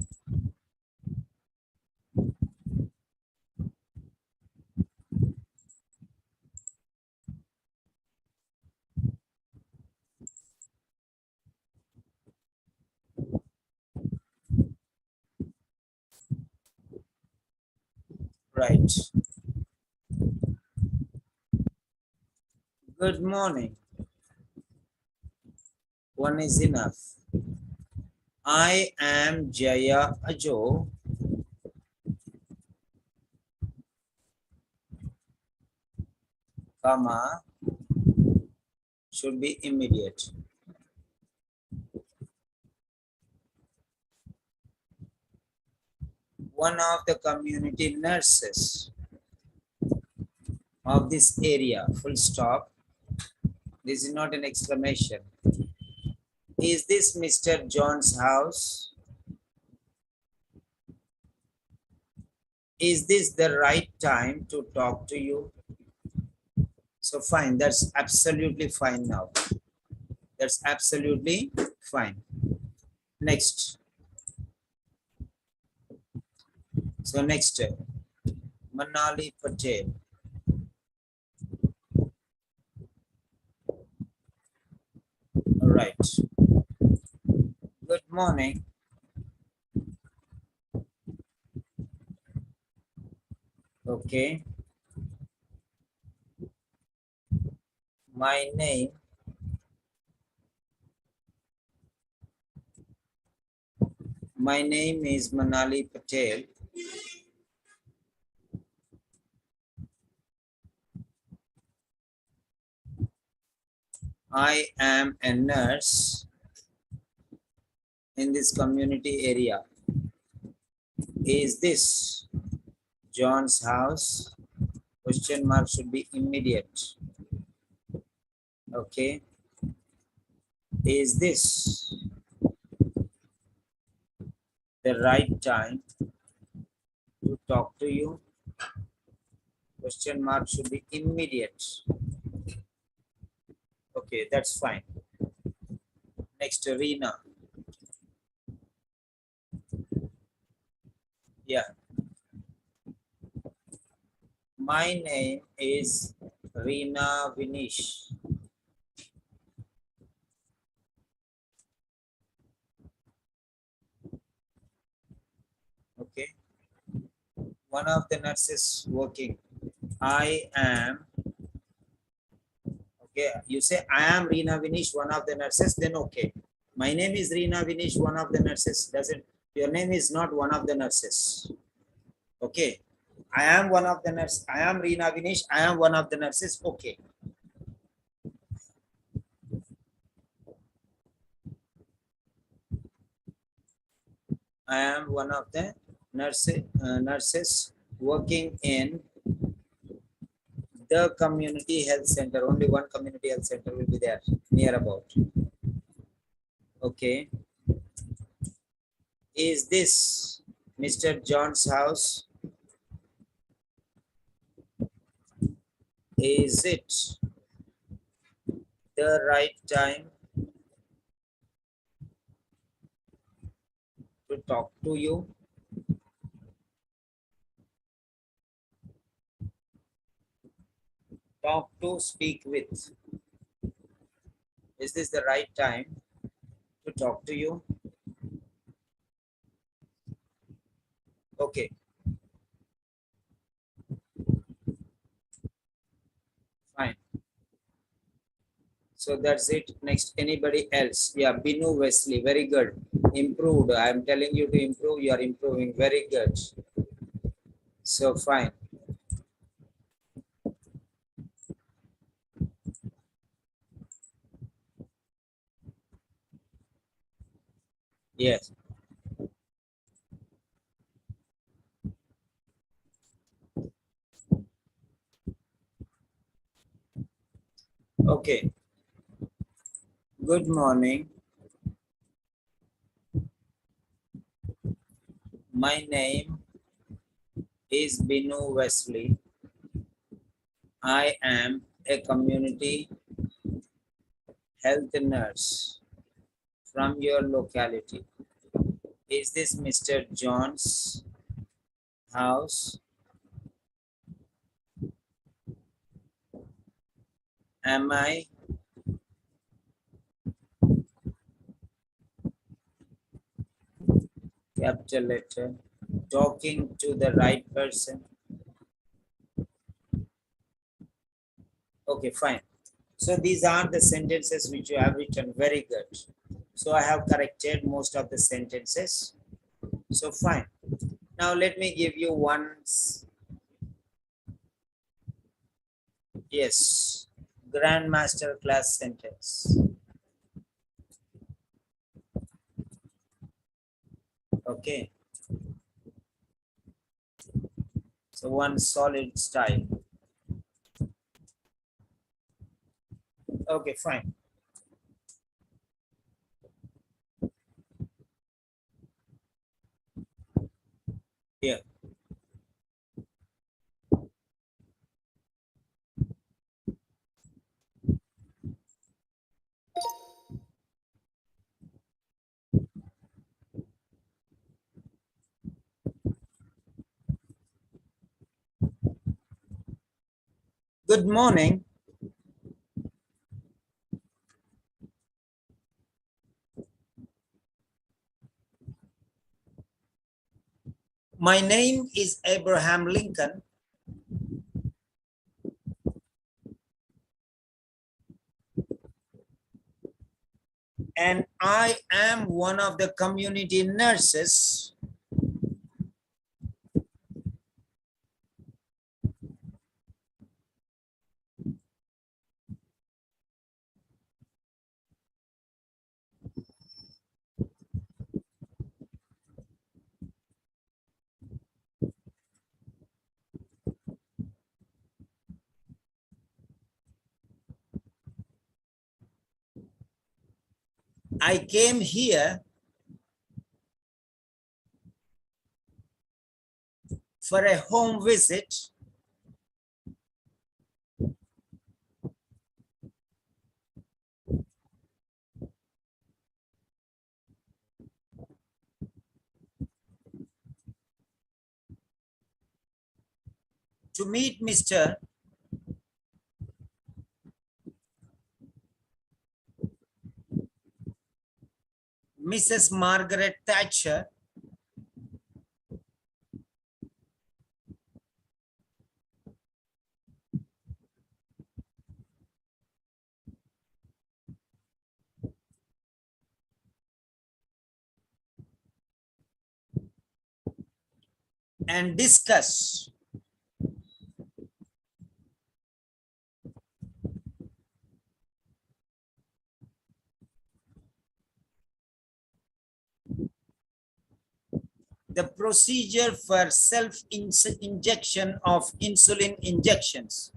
right. Good morning. One is enough. I am Jaya Ajo. Comma should be immediate. One of the community nurses of this area, full stop. This is not an exclamation. Is this Mr. John's house? Is this the right time to talk to you? So fine, that's absolutely fine now. That's absolutely fine. Next. So next, Manali Patel. All right. Good morning. Okay. My name is Manali Patel. I am a nurse in this community area. Is this John's house? Question mark should be immediate. Okay. Is this the right time to talk to you? Question mark should be immediate. Okay, that's fine. Next, Reena. Yeah. My name is Reena Vinish. Okay. One of the nurses working. I am. Okay. You say I am Reena Vinish, one of the nurses, then okay. My name is Reena Vinish, one of the nurses. Doesn't your name is not one of the nurses. Okay. I am one of the nurses. I am Reena Vinish. I am one of the nurses. Okay. I am one of the nurses working in the community health center. Only one community health center will be there near about. Okay. Is this Mr. John's house? Is it the right time to talk to you? Talk to, speak with. Is this the right time to talk to you? Okay. Fine. So that's it. Next, anybody else? Yeah, Bino Wesley. Very good. Improved. I'm telling you to improve. You are improving. Very good. So fine. Yes. Okay. Good morning. My name is Bino Wesley. I am a community health nurse from your locality. Is this Mr. John's house? Am I capital letter talking to the right person? Okay, fine. So these are the sentences which you have written. Very good. So I have corrected most of the sentences. So fine. Now let me give you one. Yes. Grandmaster class sentence. Okay. So one solid style. Okay, fine. Here. Good morning. My name is Abraham Lincoln. And I am one of the community nurses I came here for a home visit to meet Mrs. Margaret Thatcher, and discuss the procedure for self-injection of insulin injections.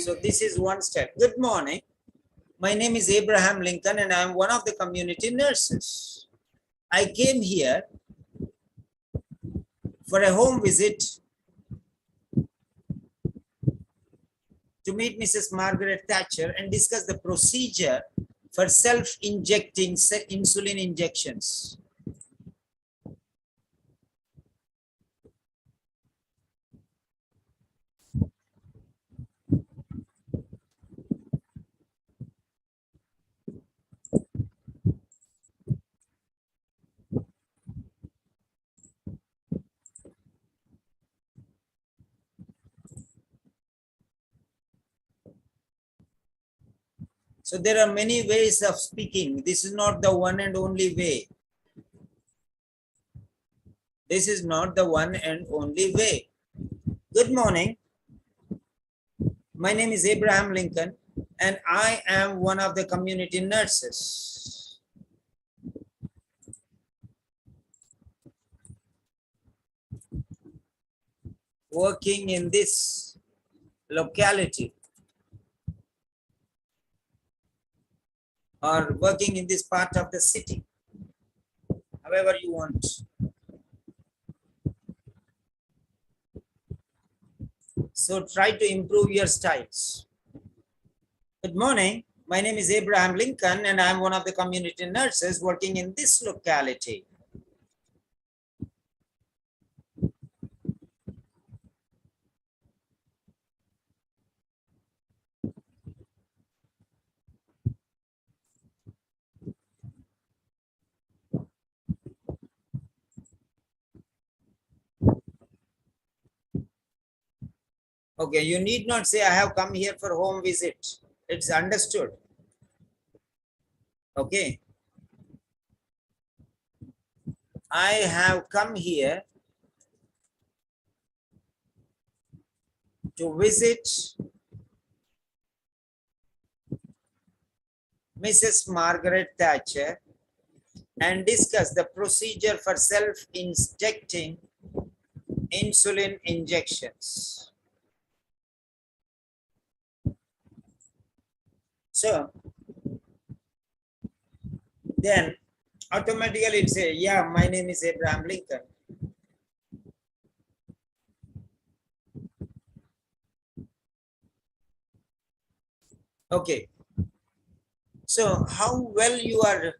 So this is one step. Good morning. My name is Abraham Lincoln and I am one of the community nurses. I came here for a home visit to meet Mrs. Margaret Thatcher and discuss the procedure for self-injecting insulin injections. So there are many ways of speaking. This is not the one and only way. This is not the one and only way. Good morning. My name is Abraham Lincoln and I am one of the community nurses. Working in this locality or working in this part of the city, however you want. So try to improve your styles. Good morning. My name is Abraham Lincoln and I'm one of the community nurses working in this locality. Okay, you need not say I have come here for home visit. It's understood. Okay. I have come here to visit Mrs. Margaret Thatcher and discuss the procedure for self-injecting insulin injections. So then automatically it say, yeah, my name is Abraham Lincoln. Okay. So how well you are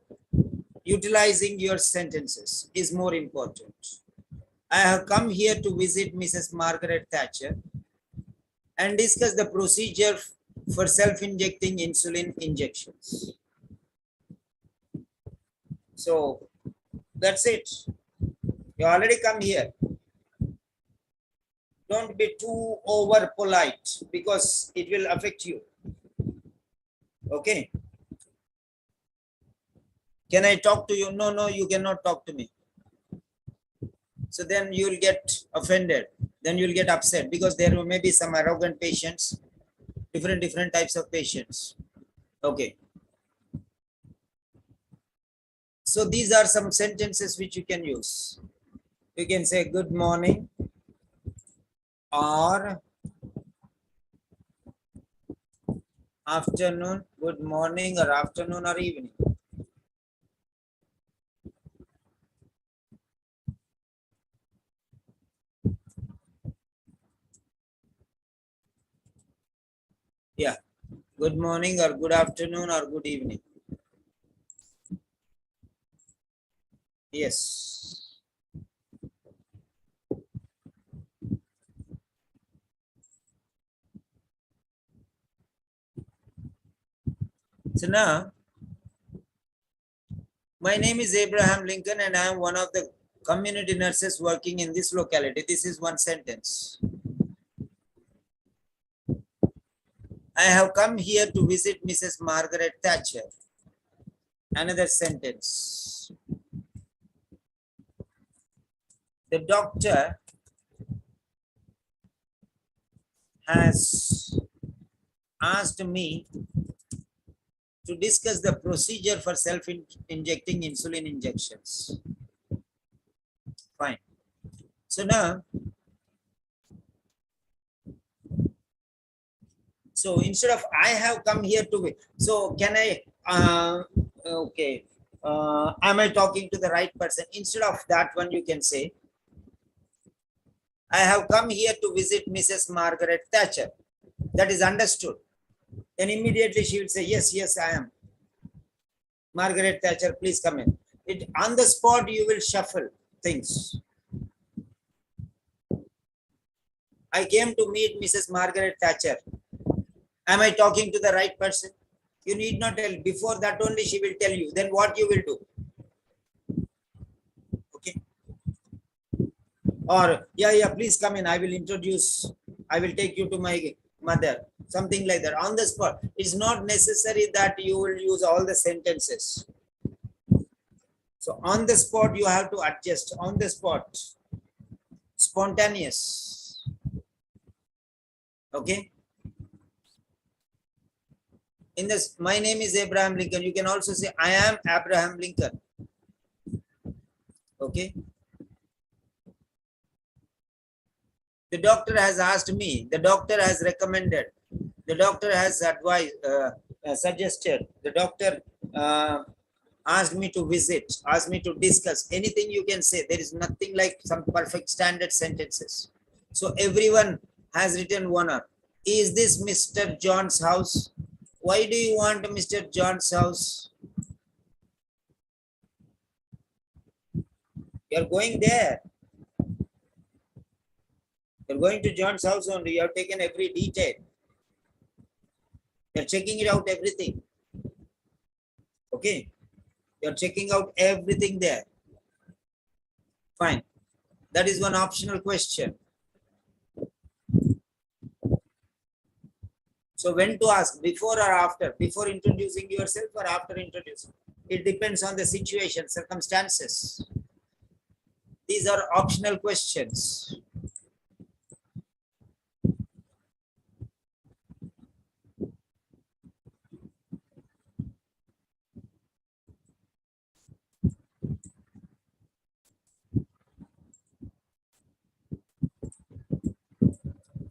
utilizing your sentences is more important. I have come here to visit Mrs. Margaret Thatcher and discuss the procedure for self-injecting insulin injections. So that's it. You already come here. Don't be too over polite because it will affect you. Okay. Can I talk to you? No, you cannot talk to me. So then you'll get offended. Then you'll get upset because there may be some arrogant patients, different types of patients. Okay. So these are some sentences which you can use. You can say good morning or afternoon, good morning or afternoon or evening. Yeah, good morning or good afternoon or good evening. Yes. So now, my name is Abraham Lincoln and I am one of the community nurses working in this locality. This is one sentence. I have come here to visit Mrs. Margaret Thatcher. Another sentence. The doctor has asked me to discuss the procedure for self-injecting insulin injections. Fine. So now, so instead of I have come here to, so can I, okay, am I talking to the right person? Instead of that one, you can say, I have come here to visit Mrs. Margaret Thatcher. That is understood. Then immediately she will say, yes, I am. Margaret Thatcher, please come in. It on the spot, you will shuffle things. I came to meet Mrs. Margaret Thatcher. Am I talking to the right person? You need not tell. Before that only she will tell you. Then what you will do? Okay. Or, yeah, please come in. I will introduce. I will take you to my mother. Something like that. On the spot. It's not necessary that you will use all the sentences. So on the spot, you have to adjust. On the spot. Spontaneous. Okay. In this, my name is Abraham Lincoln. You can also say, I am Abraham Lincoln. Okay. The doctor has asked me, the doctor has recommended, the doctor has advised, suggested, the doctor asked me to visit, asked me to discuss, anything you can say. There is nothing like some perfect standard sentences. So everyone has written one up. Is this Mr. John's house? Why do you want Mr. John's house? You're going there. You're going to John's house only. You have taken every detail. You're checking it out, everything. Okay. You're checking out everything there. Fine. That is one optional question. So when to ask, before or after? Before introducing yourself or after introducing? It depends on the situation, circumstances. These are optional questions.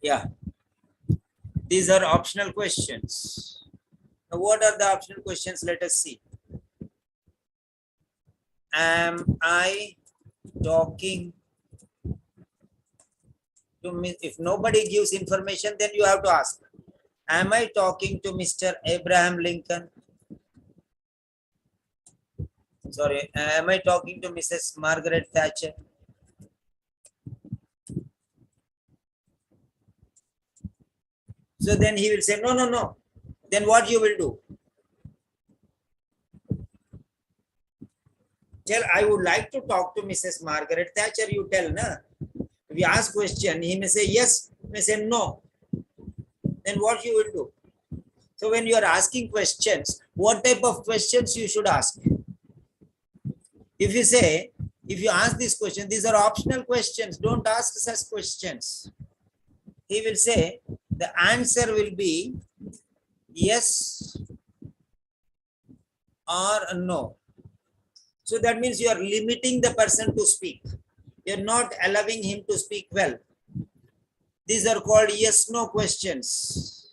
Yeah. These are optional questions. Now, what are the optional questions? Let us see. Am I talking to me? If nobody gives information, then you have to ask. Am I talking to Mr. Abraham Lincoln? Sorry, am I talking to Mrs. Margaret Thatcher? So then he will say, no, no, no. Then what you will do? Tell, I would like to talk to Mrs. Margaret Thatcher. You tell, na? If you ask question, he may say yes, may say no. Then what you will do? So when you are asking questions, what type of questions you should ask? If you say, if you ask this question, these are optional questions, don't ask such questions. He will say, the answer will be yes or no. So that means you are limiting the person to speak. You're not allowing him to speak well. These are called yes-no questions.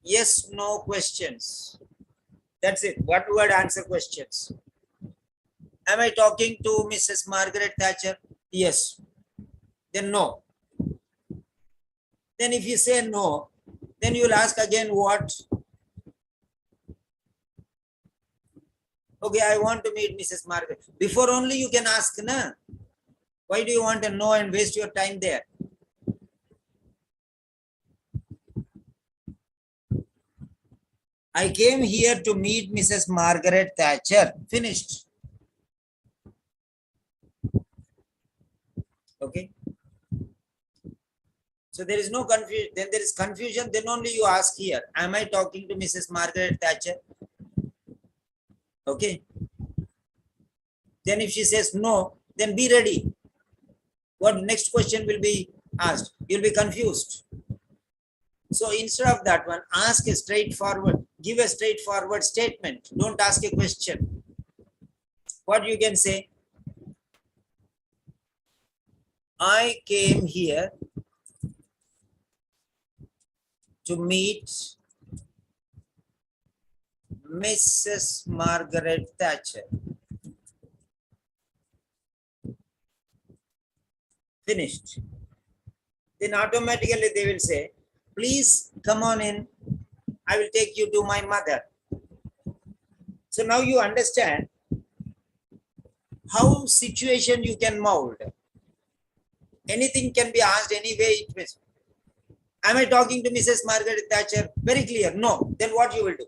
Yes-no questions. That's it. One word answer questions. Am I talking to Mrs. Margaret Thatcher? Yes. Then no. Then if you say no, then you will ask again what? Okay, I want to meet Mrs. Margaret. Before only you can ask, na? Why do you want to know and waste your time there? I came here to meet Mrs. Margaret Thatcher. Finished. Okay. So there is no confusion. Then there is confusion. Then only you ask here. Am I talking to Mrs. Margaret Thatcher? Okay. Then if she says no, then be ready. What next question will be asked? You'll be confused. So instead of that one, ask a straightforward, give a straightforward statement. Don't ask a question. What you can say? I came here to meet Mrs. Margaret Thatcher. Finished. Then automatically they will say, please come on in. I will take you to my mother. So now you understand how situation you can mold. Anything can be asked any way it is. Am I talking to Mrs. Margaret Thatcher? Very clear. No. Then what you will do?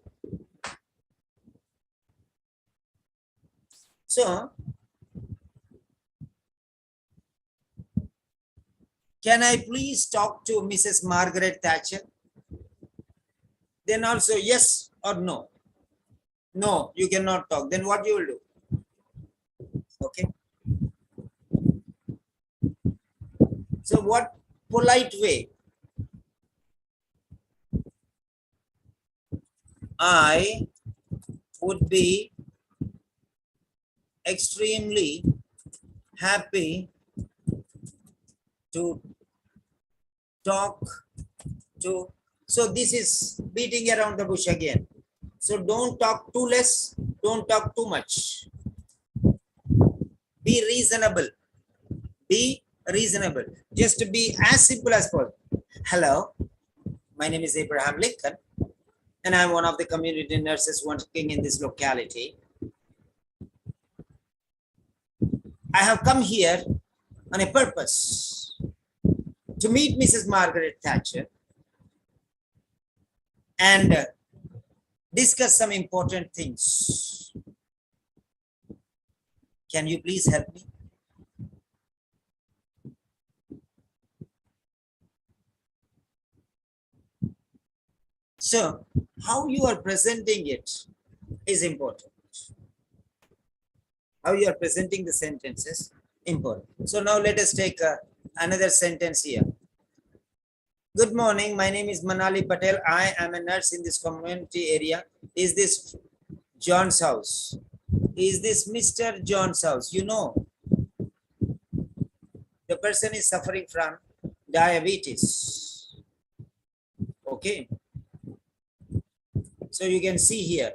So, can I please talk to Mrs. Margaret Thatcher? Then also yes or no. No, you cannot talk. Then what you will do? Okay. So what polite way? I would be extremely happy to talk to. So this is beating around the bush again. So don't talk too less, don't talk too much. Be reasonable. Be reasonable. Just be as simple as possible. Hello, my name is Abraham Lincoln, and I'm one of the community nurses working in this locality. I have come here on a purpose to meet Mrs. Margaret Thatcher and discuss some important things. Can you please help me? So, how you are presenting it is important. How you are presenting the sentences, important. So now let us take another sentence here. Good morning, my name is Manali Patel. I am a nurse in this community area. Is this John's house? Is this Mr. John's house? You know, the person is suffering from diabetes. Okay. So you can see here.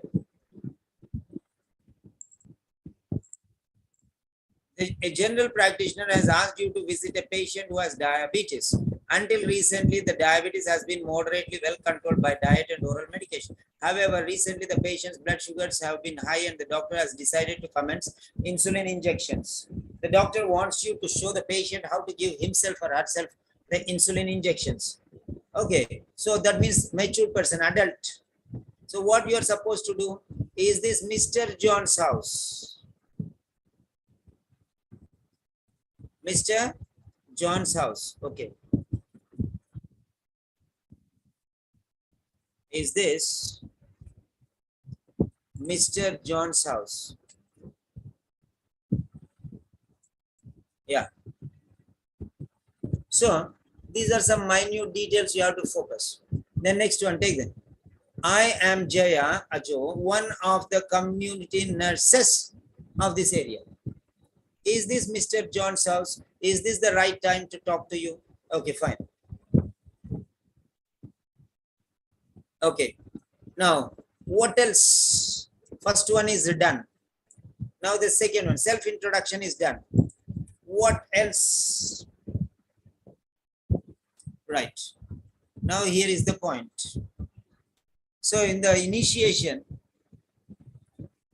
A general practitioner has asked you to visit a patient who has diabetes. Until recently, the diabetes has been moderately well controlled by diet and oral medication. However, recently the patient's blood sugars have been high and the doctor has decided to commence insulin injections. The doctor wants you to show the patient how to give himself or herself the insulin injections. Okay, so that means mature person, adult. So what you are supposed to do is this Mr. John's house. Mr. John's house. Okay. Is this Mr. John's house? Yeah. So these are some minute details you have to focus. The next one, take them. I am Jaya Ajo, one of the community nurses of this area. Is this Mr. John's house? Is this the right time to talk to you? Okay, fine. Okay. Now, what else? First one is done. Now the second one, self-introduction is done. What else? Right. Now here is the point. So in the initiation,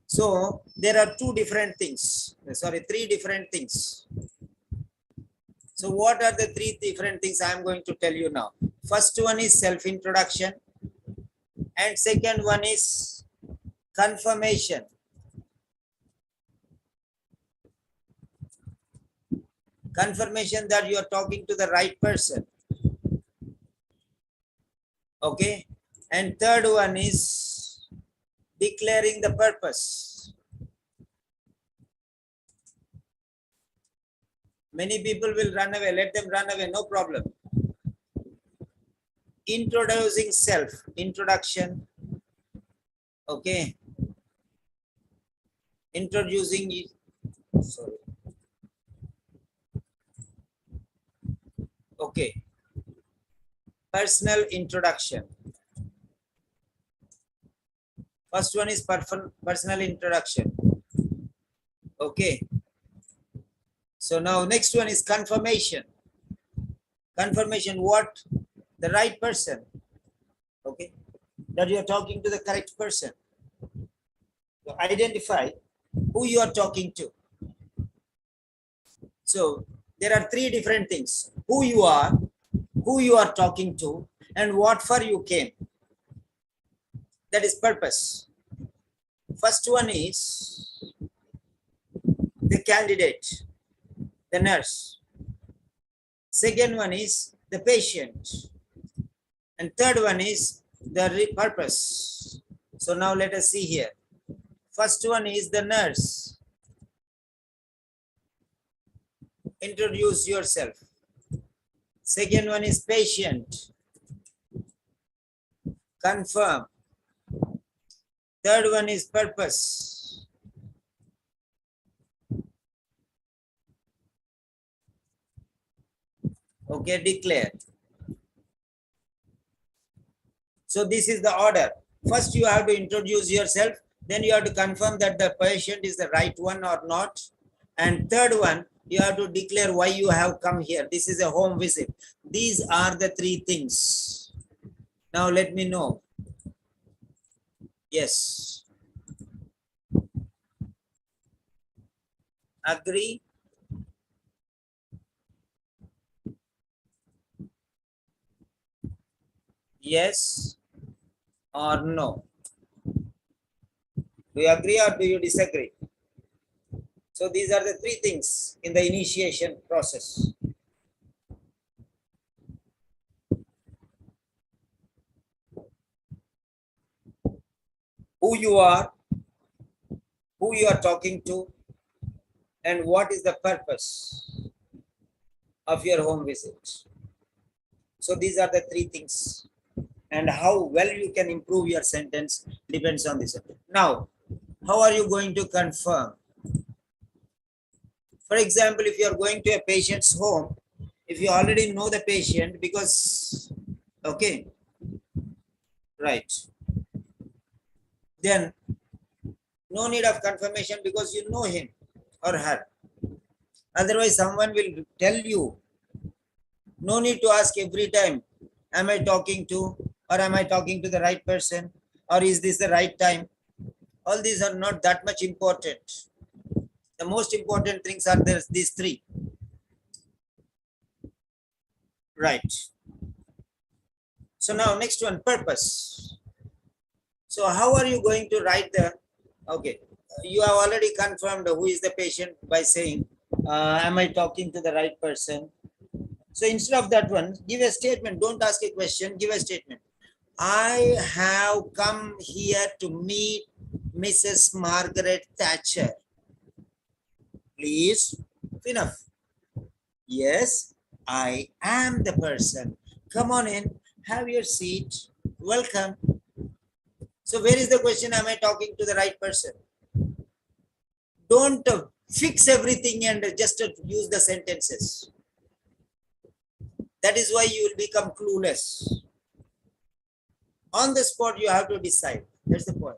so there are three different things. So what are the three different things I am going to tell you now? First one is self-introduction, and second one is confirmation. Confirmation that you are talking to the right person. Okay. And third one is declaring the purpose. Many people will run away. Let them run away. No problem. Introducing self. Introduction. Okay. Introducing. Sorry. Okay. Personal introduction. First one is personal introduction. Okay. So now next one is confirmation. Confirmation what? The right person. Okay. That you are talking to the correct person. So identify who you are talking to. So there are three different things. Who you are talking to, and what for you came. That is purpose. First one is the candidate, the nurse. Second one is the patient. And third one is the purpose. So now let us see here. First one is the nurse. Introduce yourself. Second one is patient. Confirm. Third one is purpose. Okay, declare. So this is the order. First you have to introduce yourself, then you have to confirm that the patient is the right one or not. And third one, you have to declare why you have come here. This is a home visit. These are the three things. Now let me know. Yes. Agree? Yes or no? Do you agree or do you disagree? So these are the three things in the initiation process. Who you are talking to, and what is the purpose of your home visit. So these are the three things, and how well you can improve your sentence depends on this. Now, how are you going to confirm? For example, if you are going to a patient's home, if you already know the patient, because, okay, right, then no need of confirmation because you know him or her. Otherwise, someone will tell you, no need to ask every time, am I talking to, or am I talking to the right person, or is this the right time? All these are not that much important. The most important things are these three. Right. So now next one, purpose. So how are you going to write the, okay, you have already confirmed who is the patient by saying, am I talking to the right person? So instead of that one, give a statement. Don't ask a question, give a statement. I have come here to meet Mrs. Margaret Thatcher. Please, enough. Yes, I am the person. Come on in, have your seat. Welcome. So where is the question? Am I talking to the right person? Don't fix everything and just use the sentences. That is why you will become clueless. On the spot, you have to decide. That's the point.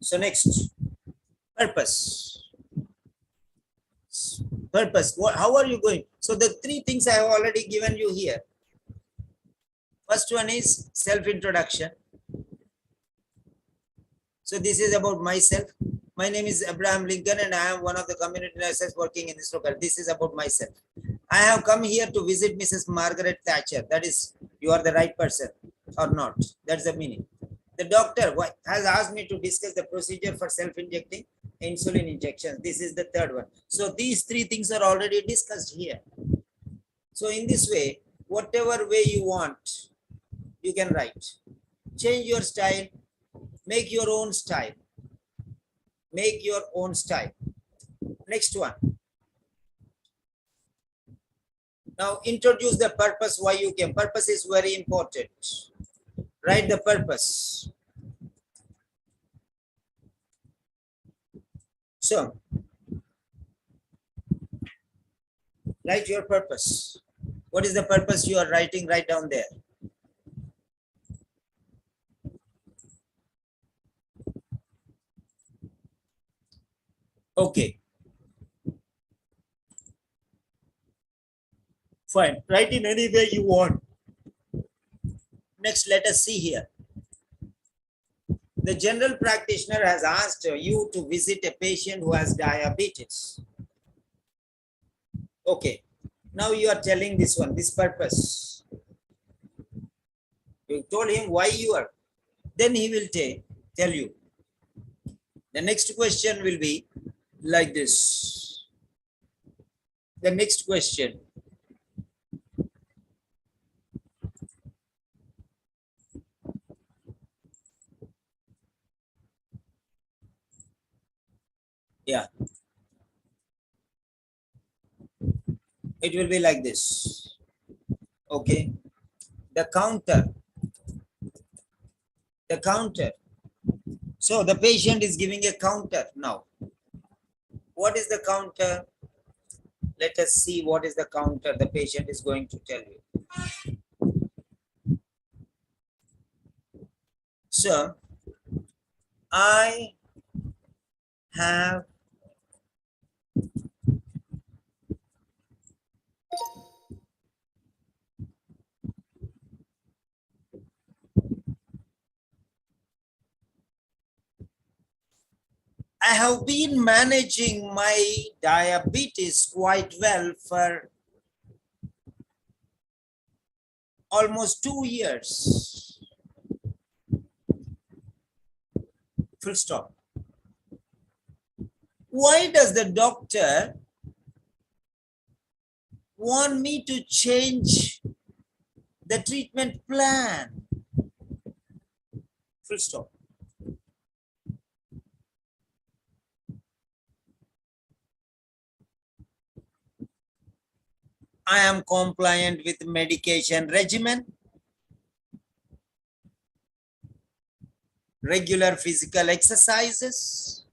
So next, purpose. Purpose. How are you going? So the three things I have already given you here. First one is self-introduction. So this is about myself. My name is Abraham Lincoln and I am one of the community nurses working in this local. This is about myself. I have come here to visit Mrs. Margaret Thatcher. That is, you are the right person or not. That's the meaning. The doctor has asked me to discuss the procedure for self-injecting insulin injections. This is the third one. So these three things are already discussed here. So in this way, whatever way you want, you can write. Change your style, make your own style. Make your own style. Next one. Now introduce the purpose why you came. Purpose is very important. Write the purpose. So, write your purpose. What is the purpose you are writing right down there? Okay. Fine. Write in any way you want. Next, let us see here. The general practitioner has asked you to visit a patient who has diabetes. Okay. Now you are telling this one, this purpose. You told him why you are. Then he will tell you. The next question will be like this. The next question. Yeah. It will be like this. Okay. The counter. The counter. So the patient is giving a counter now. What is the counter? Let us see what is the counter the patient is going to tell you. So, I have been managing my diabetes quite well for almost 2 years. Full stop. Why does the doctor want me to change the treatment plan? Full stop. I am compliant with medication regimen, regular physical exercises,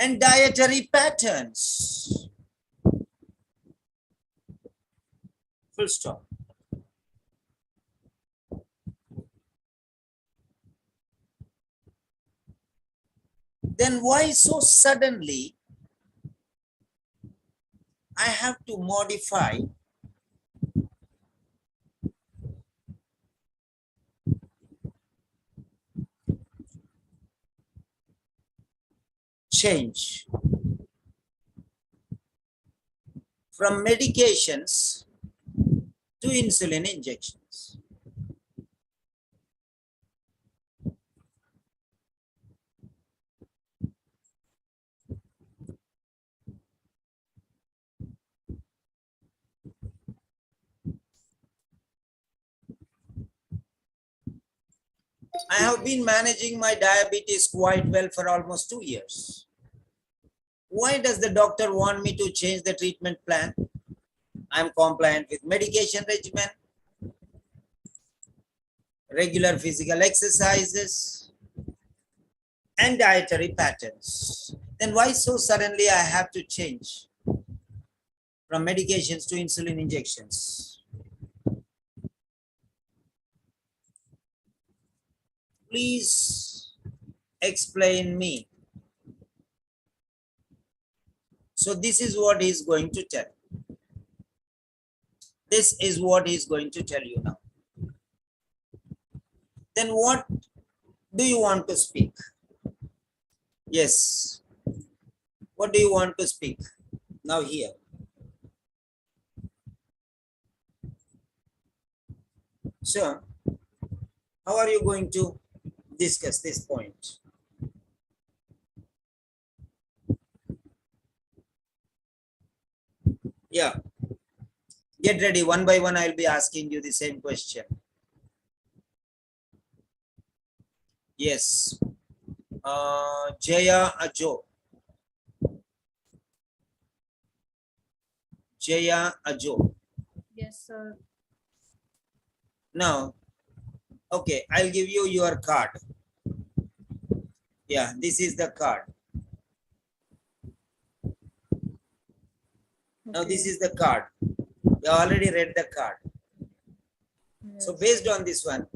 and dietary patterns. Full stop. Then why so suddenly I have to modify change from medications to insulin injections? I have been managing my diabetes quite well for almost 2 years. Why does the doctor want me to change the treatment plan? I'm compliant with medication regimen, regular physical exercises, and dietary patterns. Then why so suddenly I have to change from medications to insulin injections? Please explain me. So this is what he's going to tell. This is what he's going to tell you now. Then what do you want to speak? Yes. What do you want to speak? Now here. So, how are you going to discuss this point? Yeah. Get ready. One by one, I'll be asking you the same question. Yes. Jaya Ajo. Jaya Ajo. Yes, sir. Now, okay, I'll give you your card. Yeah, this is the card. Now, this is the card. You already read the card. So, based on this one,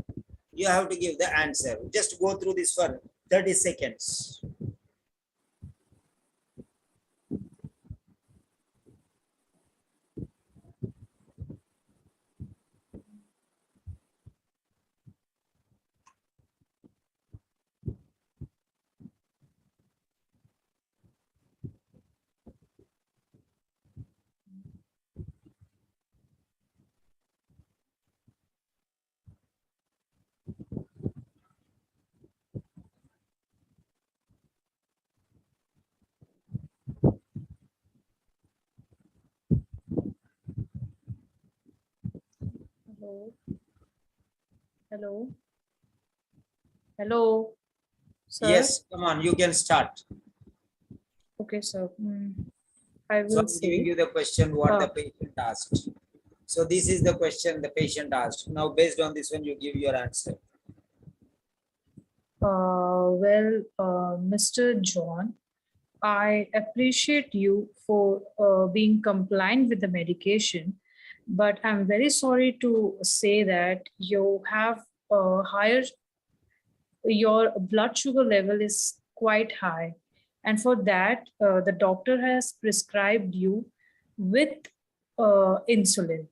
you have to give the answer. Just go through this for 30 seconds. Hello. Hello. Hello. Sir? Yes, come on, you can start. Okay, sir. I So, will I'm giving say. you the question what the patient asked. So, this is the question the patient asked. Now, based on this one, you give your answer. Mr. John, I appreciate you for being compliant with the medication, but I'm very sorry to say that you have your blood sugar level is quite high. And for that, the doctor has prescribed you with insulin.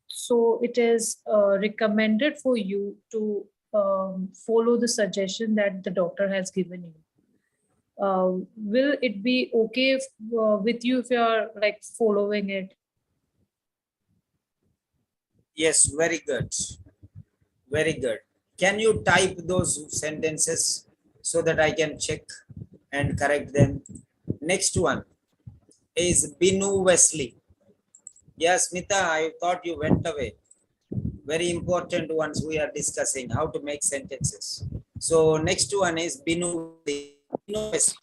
So it is recommended for you to follow the suggestion that the doctor has given you. Will it be okay with you if you are like following it? Yes, very good. Very good. Can you type those sentences so that I can check and correct them? Next one is Bino Wesley. Yes, Smita, I thought you went away. Very important ones we are discussing, how to make sentences. So next one is Bino Wesley.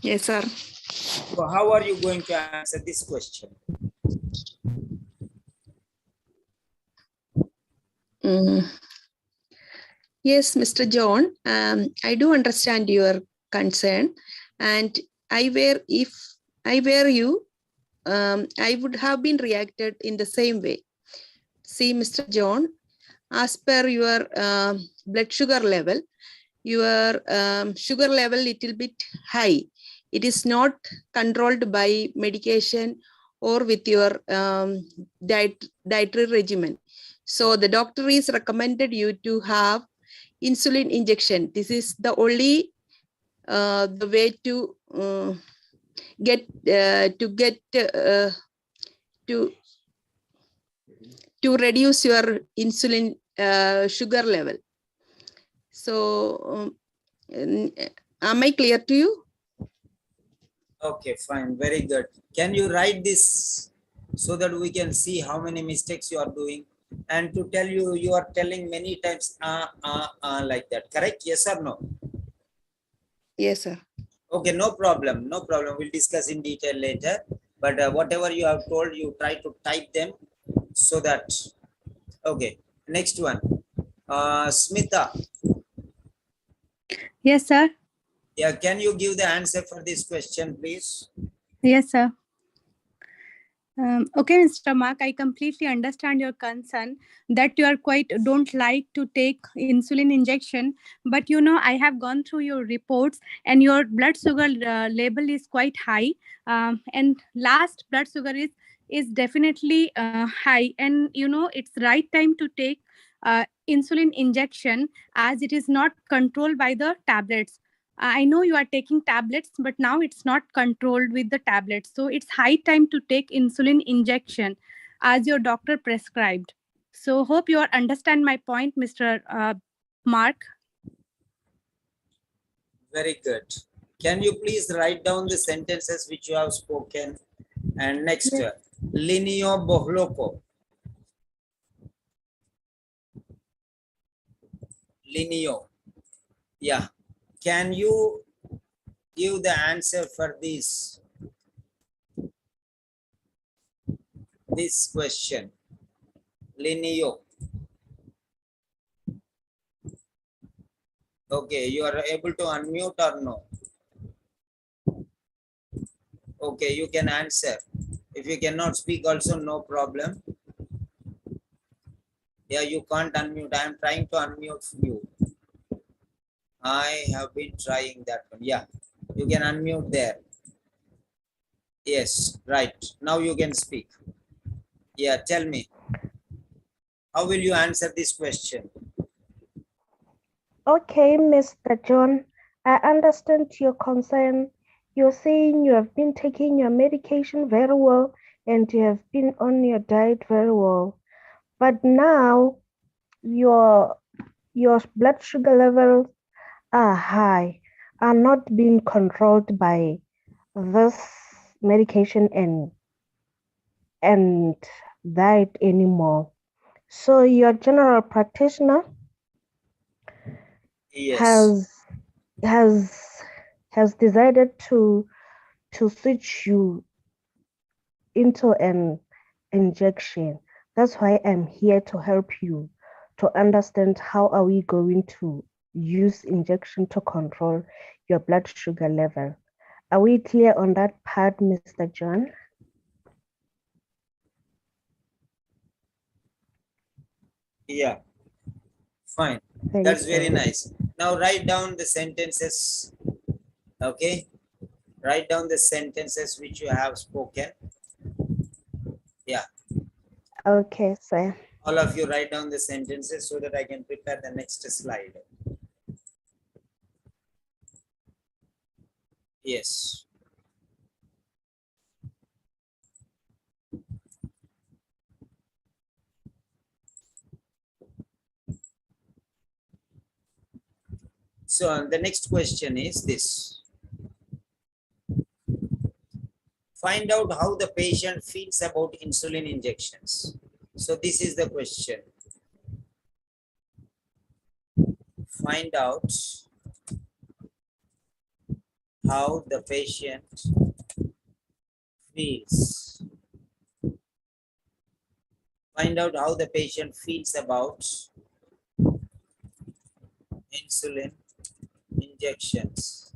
Yes, sir. So how are you going to answer this question? Yes, Mr. John, I do understand your concern, and if I were you, I would have been reacted in the same way. See, Mr. John, as per your blood sugar level, your sugar level little bit high. It is not controlled by medication or with your dietary regimen. So the doctor is recommended you to have insulin injection. This is the only the way to reduce your insulin sugar level. So am I clear to you? Okay, fine. Very good. Can you write this so that we can see how many mistakes you are doing? And to tell you, you are telling many times like that. Correct? Yes or no? Yes, sir. Okay, no problem. No problem. We'll discuss in detail later. But whatever you have told, you try to type them so that. Okay. Next one. Smita. Yes, sir. Yeah. Can you give the answer for this question, please? Yes, sir. Okay, Mr. Mark, I completely understand your concern that you are don't like to take insulin injection, but I have gone through your reports and your blood sugar level is quite high, and last blood sugar is definitely high, and it's right time to take insulin injection as it is not controlled by the tablets. I know you are taking tablets, but now it's not controlled with the tablets. So it's high time to take insulin injection as your doctor prescribed. So hope you understand my point, Mr. Mark. Very good. Can you please write down the sentences which you have spoken? And next, Linio Bohloko. Linio. Yeah. Can you give the answer for this question? Linio. Okay, you are able to unmute or no? Okay, you can answer. If you cannot speak also, no problem. Yeah, you can't unmute. I am trying to unmute you. I have been trying that one. Yeah, you can unmute there. Yes, right. Now you can speak. Yeah, tell me. How will you answer this question? Okay, Mr. John, I understand your concern. You're saying you have been taking your medication very well and you have been on your diet very well. But now your blood sugar levels are high, are not being controlled by this medication and diet anymore. So your general practitioner Yes. has decided to switch you into an injection. That's why I'm here to help you to understand how are we going to use injection to control your blood sugar level. Are we clear on that part, Mr. John? Yeah. Fine. Thank That's very you. nice. Now write down the sentences. Okay. Write down the sentences which you have spoken. Yeah. Okay, sir. All of you write down the sentences so that I can prepare the next slide. Yes. So the next question is this. Find out how the patient feels about insulin injections. So this is the question. Find out how the patient feels. Find out how the patient feels about insulin injections.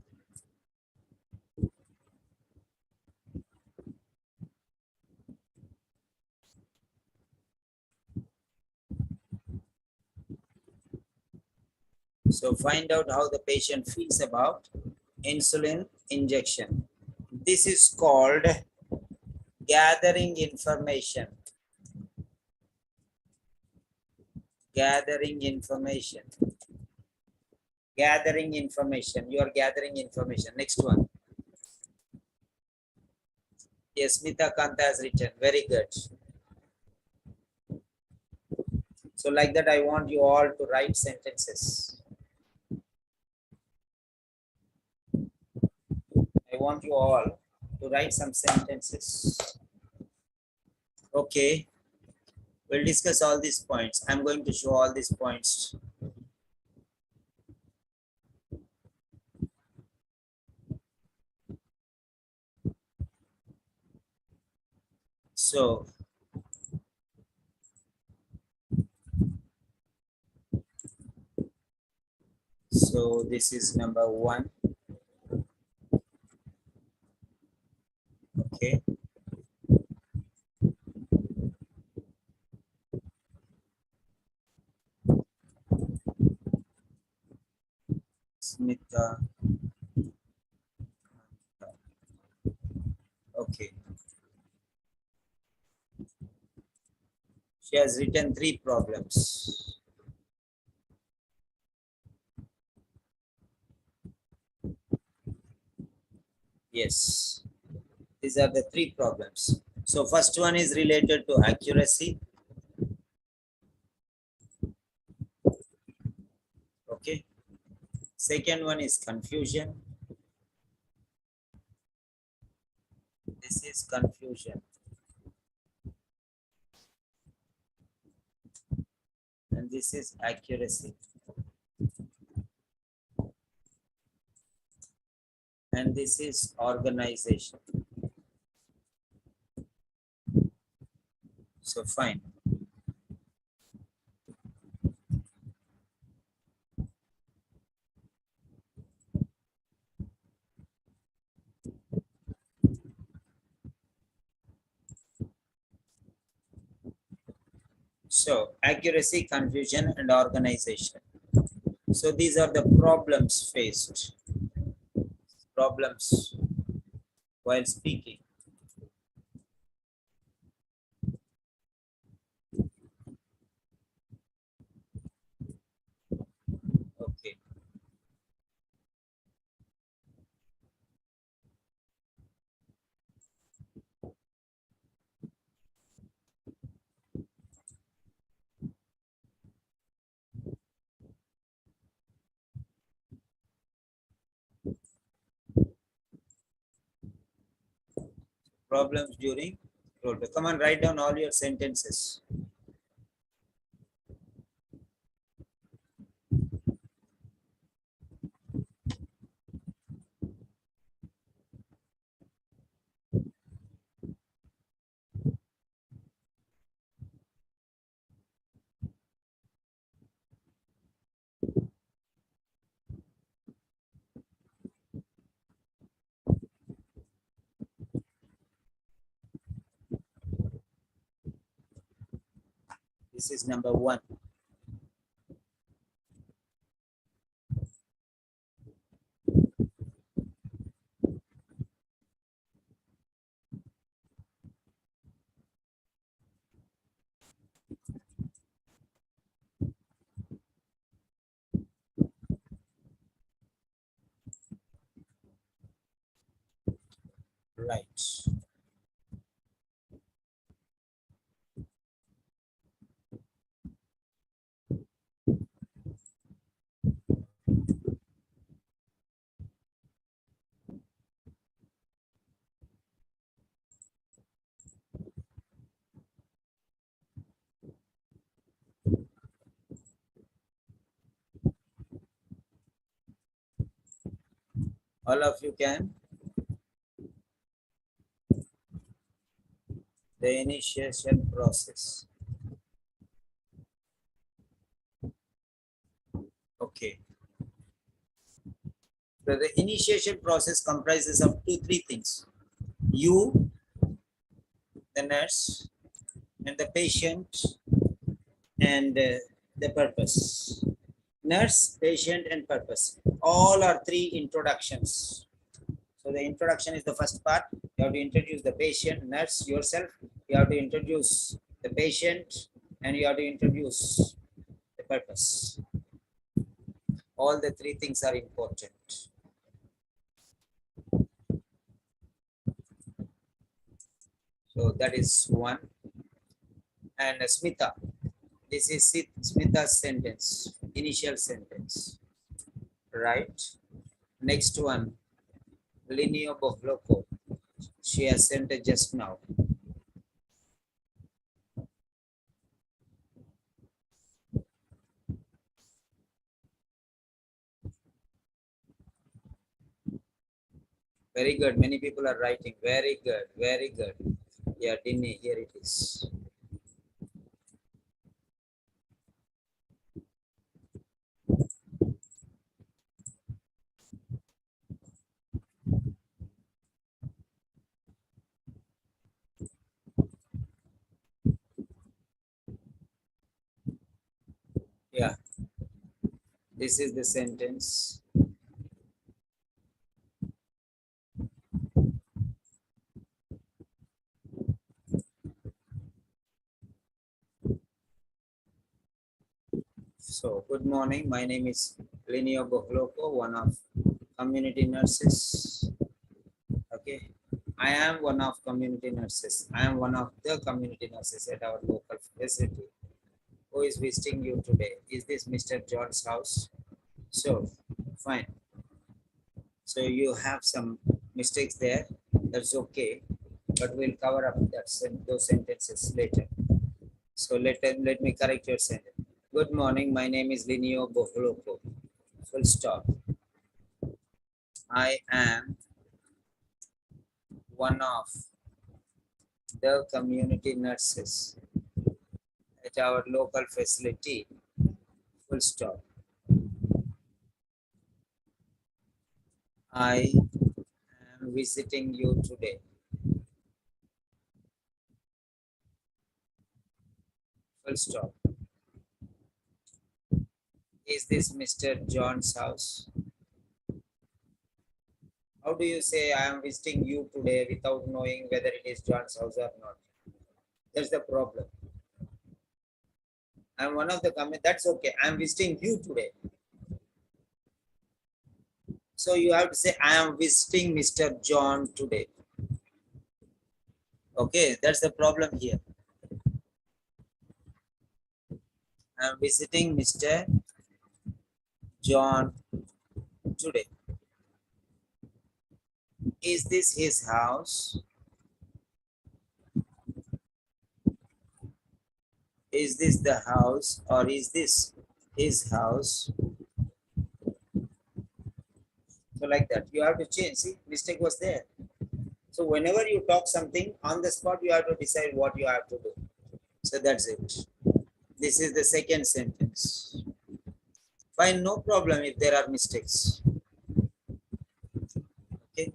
So find out how the patient feels about insulin injection. This is called gathering information. Gathering information. Gathering information. You are gathering information. Next one. Yes, Smita Kanta has written. Very good. So like that, I want you all to write sentences. I want you all to write some sentences. Okay. We'll discuss all these points. I'm going to show all these points. So this is number 1. Okay. Smita. Okay. She has written 3 problems. Yes. These are the 3 problems. So first one is related to accuracy. Okay. Second one is confusion. This is confusion. And this is accuracy. And this is organization. So fine. So accuracy, confusion, and organization. So these are the problems faced. Problems while speaking. Okay. Problems during role play. Come on, write down all your sentences. This is number 1. Right. All of you can. The initiation process. Okay. So the initiation process comprises of 2-3 things. You, the nurse, and the patient, and the purpose. Nurse, patient, and purpose. All are three introductions. So the introduction is the first part. You have to introduce the patient, nurse, yourself. You have to introduce the patient, and you have to introduce the purpose. All the three things are important. So that is one. And Smita. This is Smita's sentence, initial sentence. Right. Next one. Lineo Bohloco. She has sent it just now. Very good. Many people are writing. Very good. Very good. Yeah, Dinny, here it is. Yeah. This is the sentence. So, good morning. My name is Lineo Bohloco, one of community nurses. Okay. I am one of community nurses. I am one of the community nurses at our local facility. Who is visiting you today? Is this Mr. John's house? So, fine. So you have some mistakes there. That's okay. But we'll cover up those sentences later. So let me correct your sentence. Good morning. My name is Lineo Bohloco. Full stop. I am one of the community nurses at our local facility. Full stop. I am visiting you today. Full stop. Is this Mr. John's house? How do you say I am visiting you today without knowing whether it is John's house or not? That's the problem. I'm one of the comment. That's okay. I'm visiting you today. So you have to say I am visiting Mr. John today. Okay, that's the problem here. I'm visiting Mr. John today. Is this his house? Is this the house or is this his house? So like that, you have to change. See, mistake was there. So whenever you talk something on the spot, you have to decide what you have to do. So that's it. This is the second sentence. Fine, no problem if there are mistakes. Okay.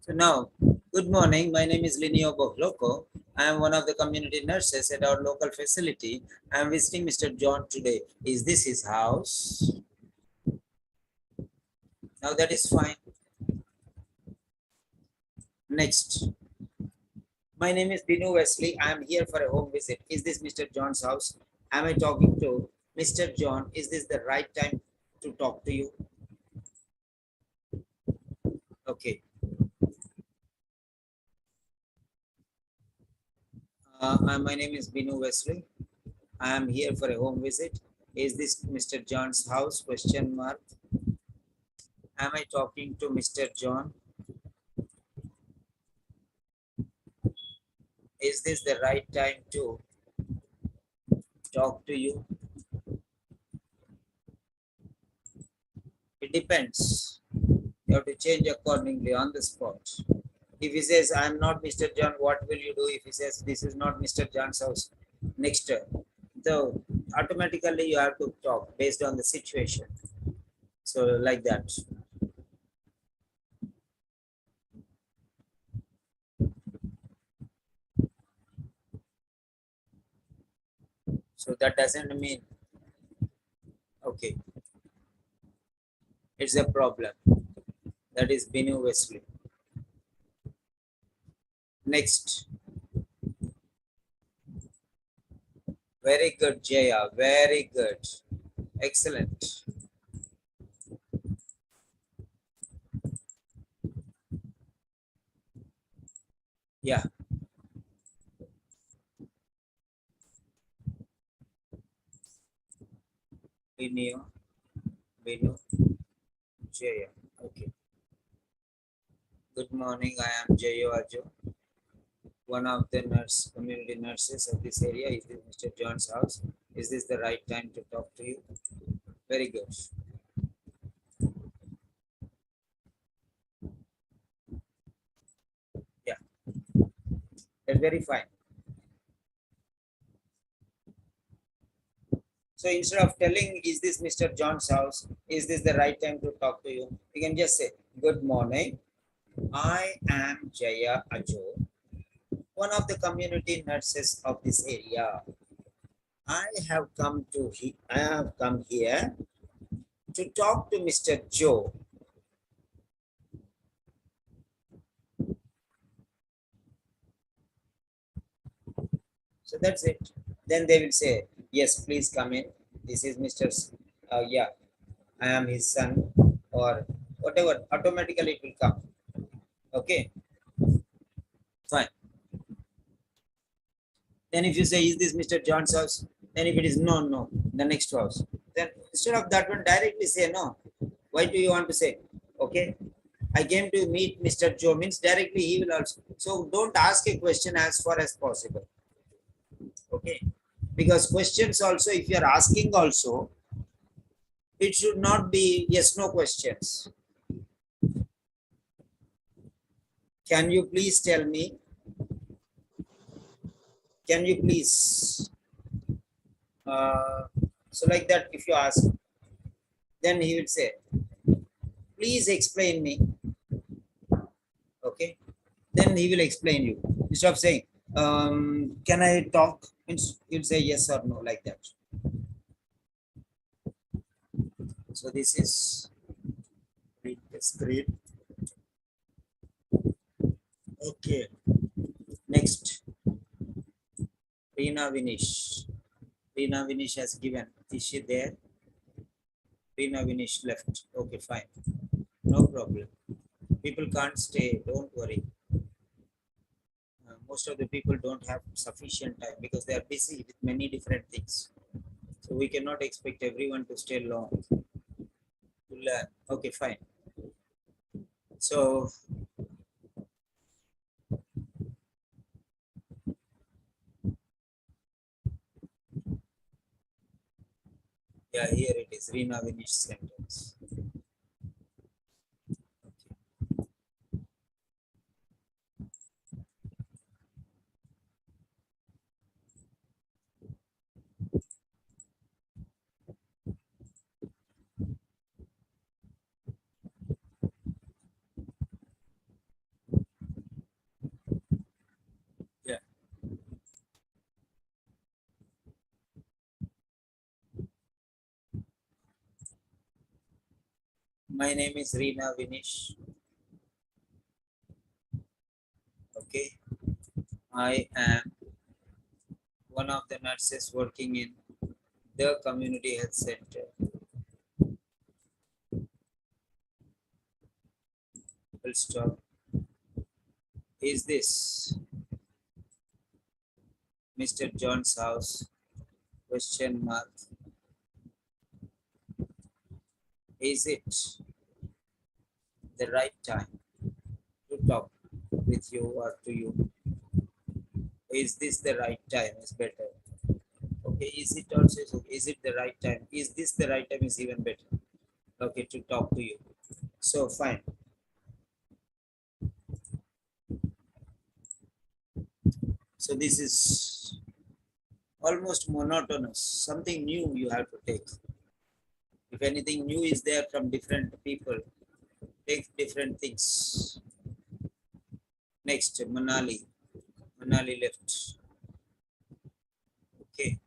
So now, good morning. My name is Lineo Bohloco. I am one of the community nurses at our local facility. I am visiting Mr. John today. Is this his house? Now that is fine. Next. My name is Bino Wesley. I am here for a home visit. Is this Mr. John's house? Am I talking to Mr. John? Is this the right time to talk to you? Okay. My name is Bino Wesley. I am here for a home visit. Is this Mr. John's house? Question mark. Am I talking to Mr. John? Is this the right time to talk to you? It depends. You have to change accordingly on the spot. If he says, I am not Mr. John, what will you do? If he says, this is not Mr. John's house, next turn. So automatically you have to talk based on the situation. So like that. So that doesn't mean, Okay, it's a problem. That is Bino Wesley. Next. Very good, Jaya. Very good. Excellent. Yeah. Bino, Bino, Jaya. Okay. Good morning. I am Jayo Ajo, one of the community nurses of this area. Is this Mr. John's house? Is this the right time to talk to you? Very good. Yeah, that's very fine. So instead of telling, is this Mr. John's house? Is this the right time to talk to you? You can just say, good morning. I am Jaya Ajo, one of the community nurses of this area. I have come here to talk to Mr. Joe. So that's it. Then they will say, yes, please come in. This is Mr. Yeah, I am his son, or whatever. Automatically it will come. Okay, fine. Then if you say, is this Mr. John's house? Then if it is no, the next house. Then instead of that one, directly say no. Why do you want to say? Okay, I came to meet Mr. Joe, means directly he will also. So don't ask a question as far as possible. Okay, because questions also, if you are asking also, it should not be yes, no questions. Can you please tell me? Can you please? So like that, if you ask, then he will say, please explain me. Okay, then he will explain you. Instead of saying, can I talk? He'll say yes or no, like that. So this is read the script. Okay, next. Reena Vinish. Reena Vinish has given. Is she there? Reena Vinish left. Okay, fine. No problem. People can't stay. Don't worry. Most of the people don't have sufficient time because they are busy with many different things. So we cannot expect everyone to stay long to learn. Okay, fine. So yeah, here it is. Reena Vinish sentence. Yeah. My name is Reena Vinish. Okay. I am one of the nurses working in the community health center. Full stop. Is this Mr. John's house? Question mark. Is it the right time to talk with you or to you? Is this the right time? Is better. Okay, is it also, is it the right time? Is this the right time? Is even better. Okay, to talk to you. So fine. So this is almost monotonous. Something new you have to take. If anything new is there from different people, take different things. Next, Manali. Manali left. Okay.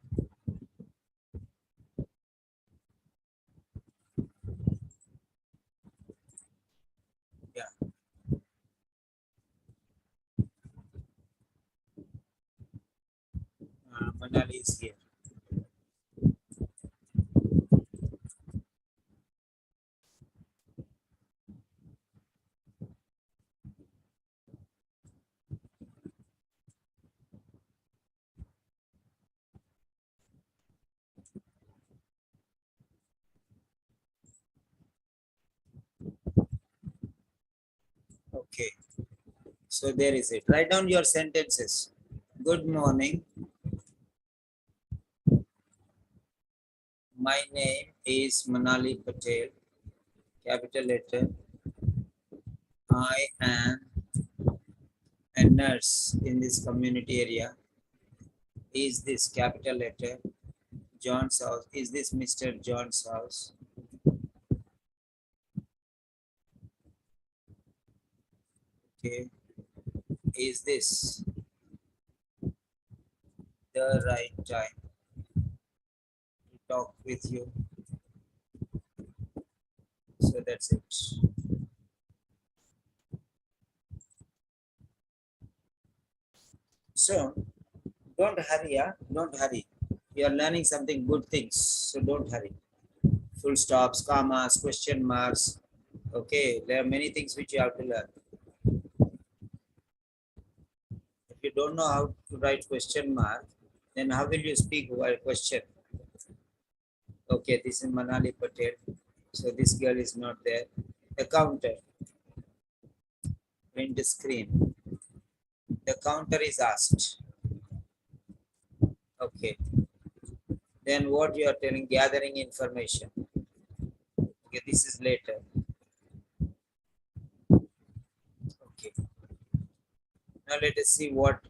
Yeah. Manali is here. Okay. So there is it. Write down your sentences. Good morning. My name is Manali Patel. Capital letter. I am a nurse in this community area. Is this capital letter? John's house. Is this Mr. John's house? Okay. Is this the right time to talk with you? So that's it. So don't hurry, don't hurry. You are learning something good things, so don't hurry. Full stops, commas, question marks. Okay, there are many things which you have to learn. If you don't know how to write question mark, then how will you speak while question? Okay, this is Manali Patel. So this girl is not there. The counter. Print the screen. The counter is asked. Okay. Then what you are telling, gathering information. Okay, this is later. Okay. Now let us see what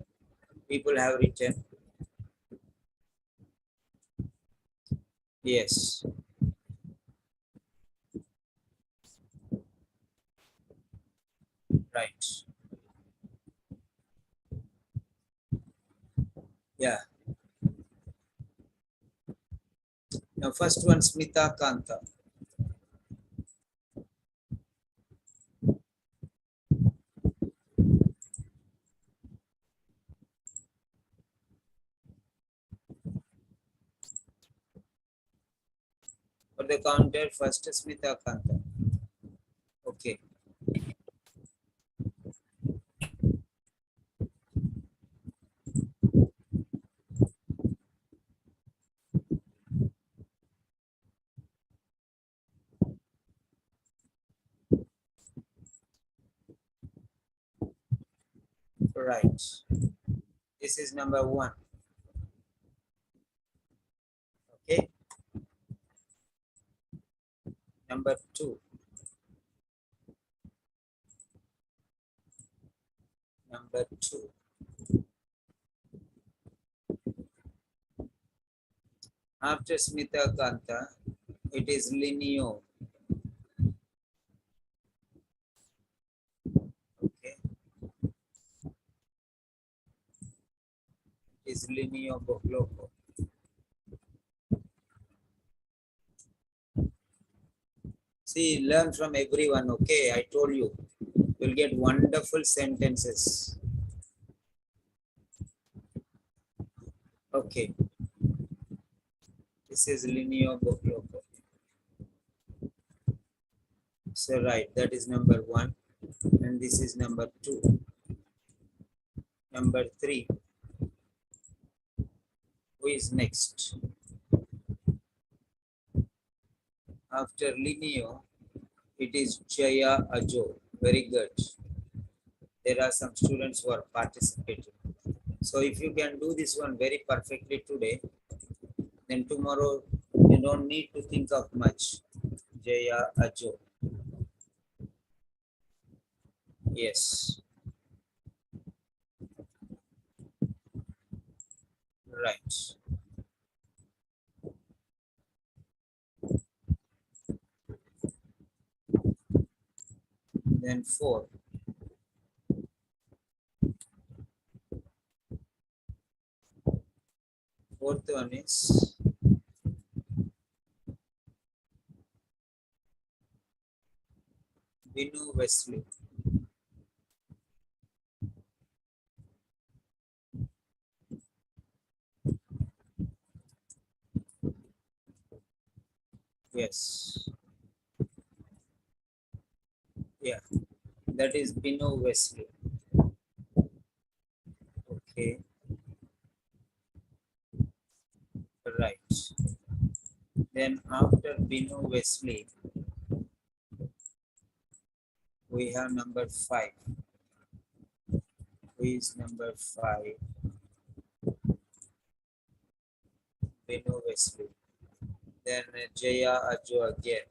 people have written. Yes. Right. Yeah. Now first one, Smita Kanta. For the counter, first Smita Kanta. Okay. Right. This is number one. Okay. Number two. Number two. After Smita Kanta, it is Linio. Okay. It is Linio Bokloko. See, learn from everyone. Okay, I told you. You'll get wonderful sentences. Okay. This is Linio Bokloko. So right, that is number one. And this is number two. Number three. Who is next? After Linio, it is Jaya Ajo. Very good. There are some students who are participating. So if you can do this one very perfectly today, then tomorrow you don't need to think of much. Jaya Ajo. Yes. Right. Then four. Fourth one is Bino Wesley. Yes. Yeah, that is Bino Wesley. Okay, right. Then after Bino Wesley, we have number 5. Who is number 5? Bino Wesley. Then Jaya Ajo again.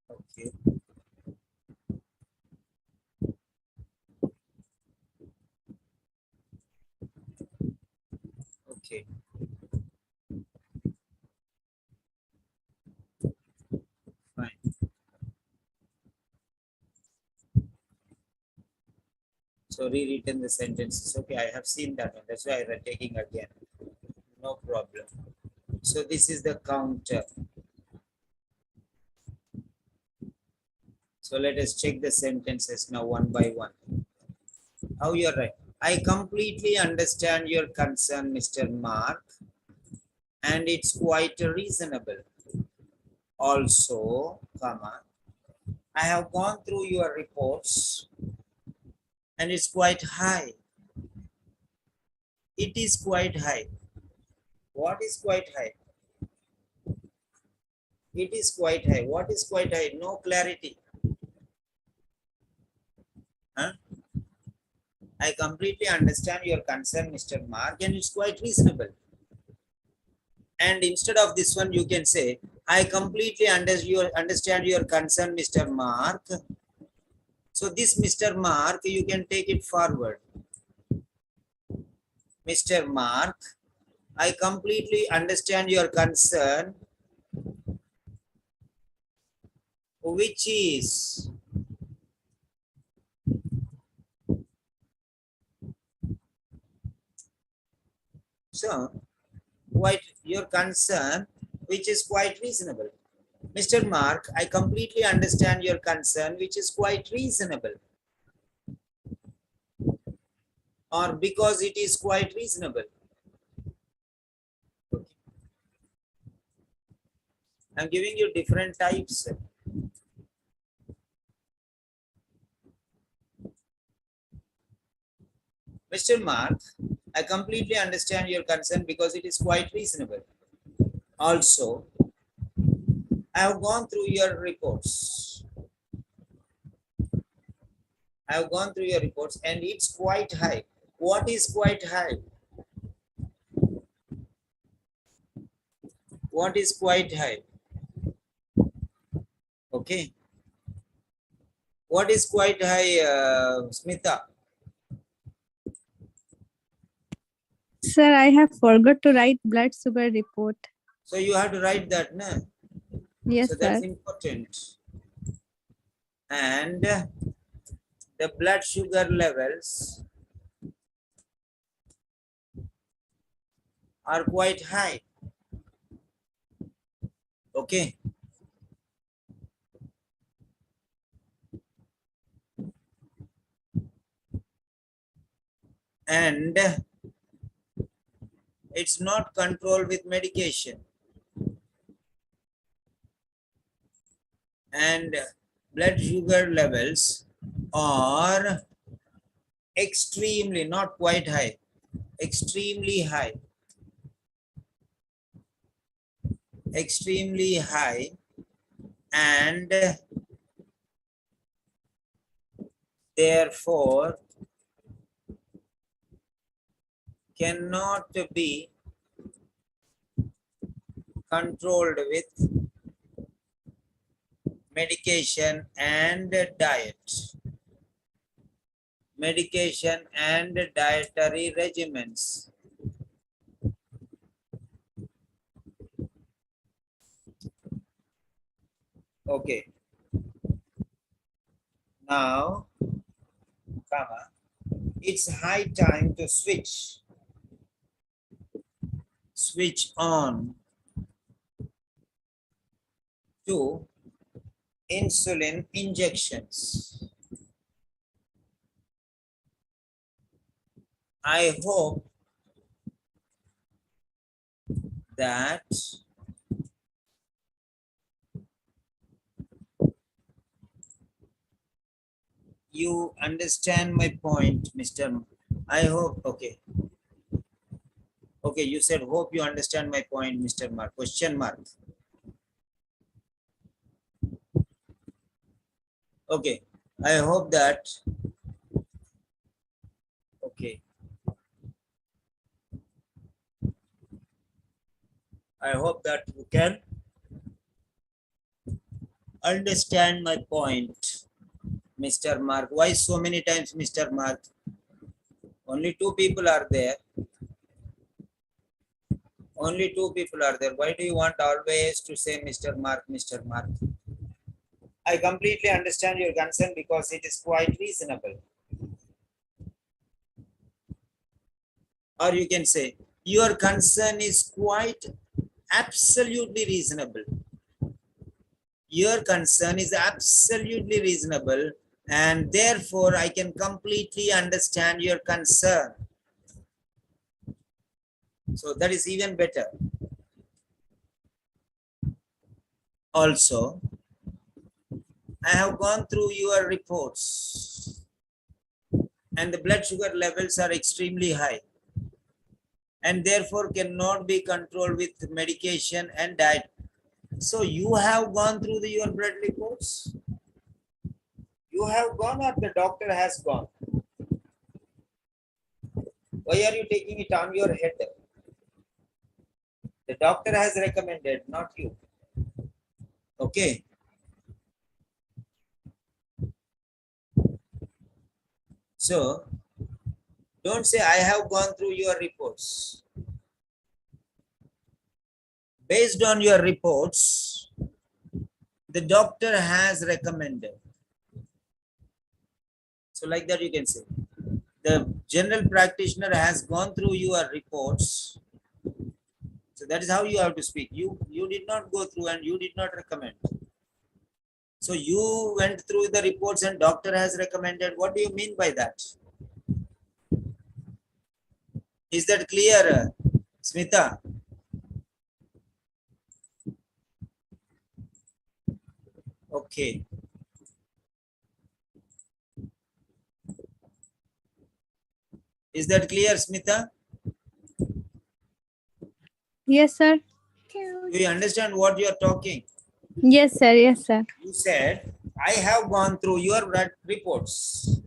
Okay. Okay. Fine. So rewritten the sentences. Okay, I have seen that one. That's why I'm taking again. No problem. So this is the counter. So let us check the sentences now one by one. How you're right. I completely understand your concern, Mr. Mark, and it's quite reasonable. Also, comma, I have gone through your reports and it's quite high. It is quite high. What is quite high? It is quite high. What is quite high? No clarity. Huh? I completely understand your concern, Mr. Mark, and it's quite reasonable. And instead of this one, you can say, I completely understand your concern, Mr. Mark. So this Mr. Mark, you can take it forward. Mr. Mark, I completely understand your concern, which is so quite your concern, which is quite reasonable. Mr. Mark, I completely understand your concern, which is quite reasonable. Or because it is quite reasonable. Okay. I'm giving you different types. Mr. Mark, I completely understand your concern because it is quite reasonable. Also, I have gone through your reports. I have gone through your reports and it's quite high. What is quite high? What is quite high? Okay. What is quite high, Smita? Sir, I have forgot to write blood sugar report. So you have to write that, no? Yes, So sir. that's important. And the blood sugar levels are quite high. Okay. And it's not controlled with medication. And blood sugar levels are extremely, not quite high, extremely high. Extremely high, and therefore cannot be controlled with medication and diet. Medication and dietary regimens. Okay. Now, comma, it's high time to switch on to insulin injections. I hope that you understand my point, Mr. I hope, okay. Okay, you said hope you understand my point, Mr. Mark. Question mark. Okay, I hope that, okay. I hope that you can understand my point, Mr. Mark. Why so many times, Mr. Mark? Only two people are there. Only two people are there. Why do you want always to say Mr. Mark, Mr. Mark? I completely understand your concern because it is quite reasonable. Or you can say, your concern is quite absolutely reasonable. Your concern is absolutely reasonable, and therefore I can completely understand your concern. So that is even better. Also, I have gone through your reports and the blood sugar levels are extremely high and therefore cannot be controlled with medication and diet. So you have gone through your blood reports? You have gone or the doctor has gone? Why are you taking it on your head? The doctor has recommended, not you. Okay. So, don't say I have gone through your reports. Based on your reports, the doctor has recommended. So like that you can say. The general practitioner has gone through your reports. So that is how you have to speak. You did not go through and you did not recommend. So you went through the reports and doctor has recommended. What do you mean by that? Is that clear, Smita? Okay. Is that clear, Smita? Yes, sir. Do you understand what you are talking? Yes, sir. Yes, sir. You said, I have gone through your blood reports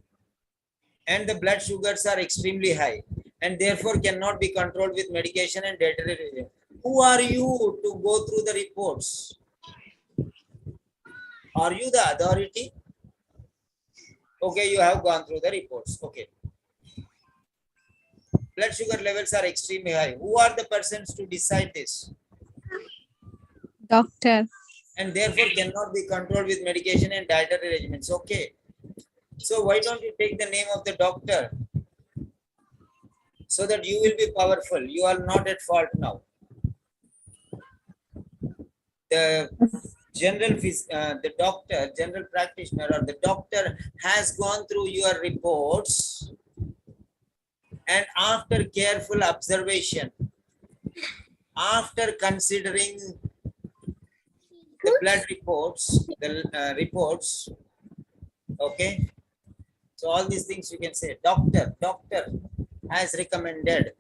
and the blood sugars are extremely high and therefore cannot be controlled with medication and dietary. Who are you to go through the reports? Are you the authority? Okay, you have gone through the reports. Okay. Blood sugar levels are extremely high. Who are the persons to decide this? Doctor. And therefore cannot be controlled with medication and dietary regimens. Okay. So why don't you take the name of the doctor so that you will be powerful? You are not at fault now. The the doctor, general practitioner or the doctor has gone through your reports and after careful observation, after considering the blood reports, okay. So all these things you can say, doctor has recommended,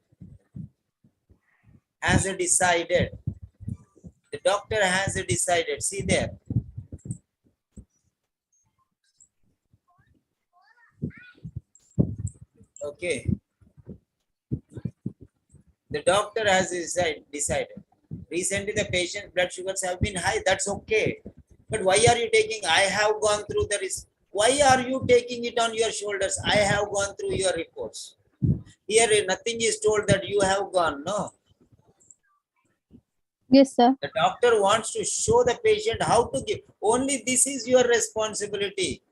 has decided. The doctor has decided. See there. Okay. The doctor has decided. Recently, the patient's blood sugars have been high. That's okay. But why are you taking? I have gone through the risk. Why are you taking it on your shoulders? I have gone through your reports. Here, nothing is told that you have gone. No. Yes, sir. The doctor wants to show the patient how to give. Only this is your responsibility.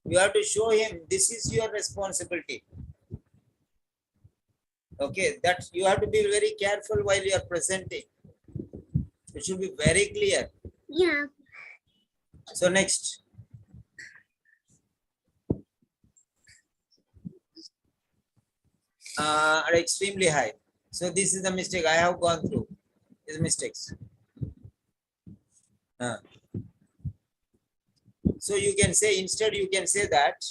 You have to show him this is your responsibility. Okay, that you have to be very careful while you are presenting. It should be very clear. Yeah. So next. Are extremely high. So this is the mistake I have gone through. These mistakes. So you can say, instead you can say that,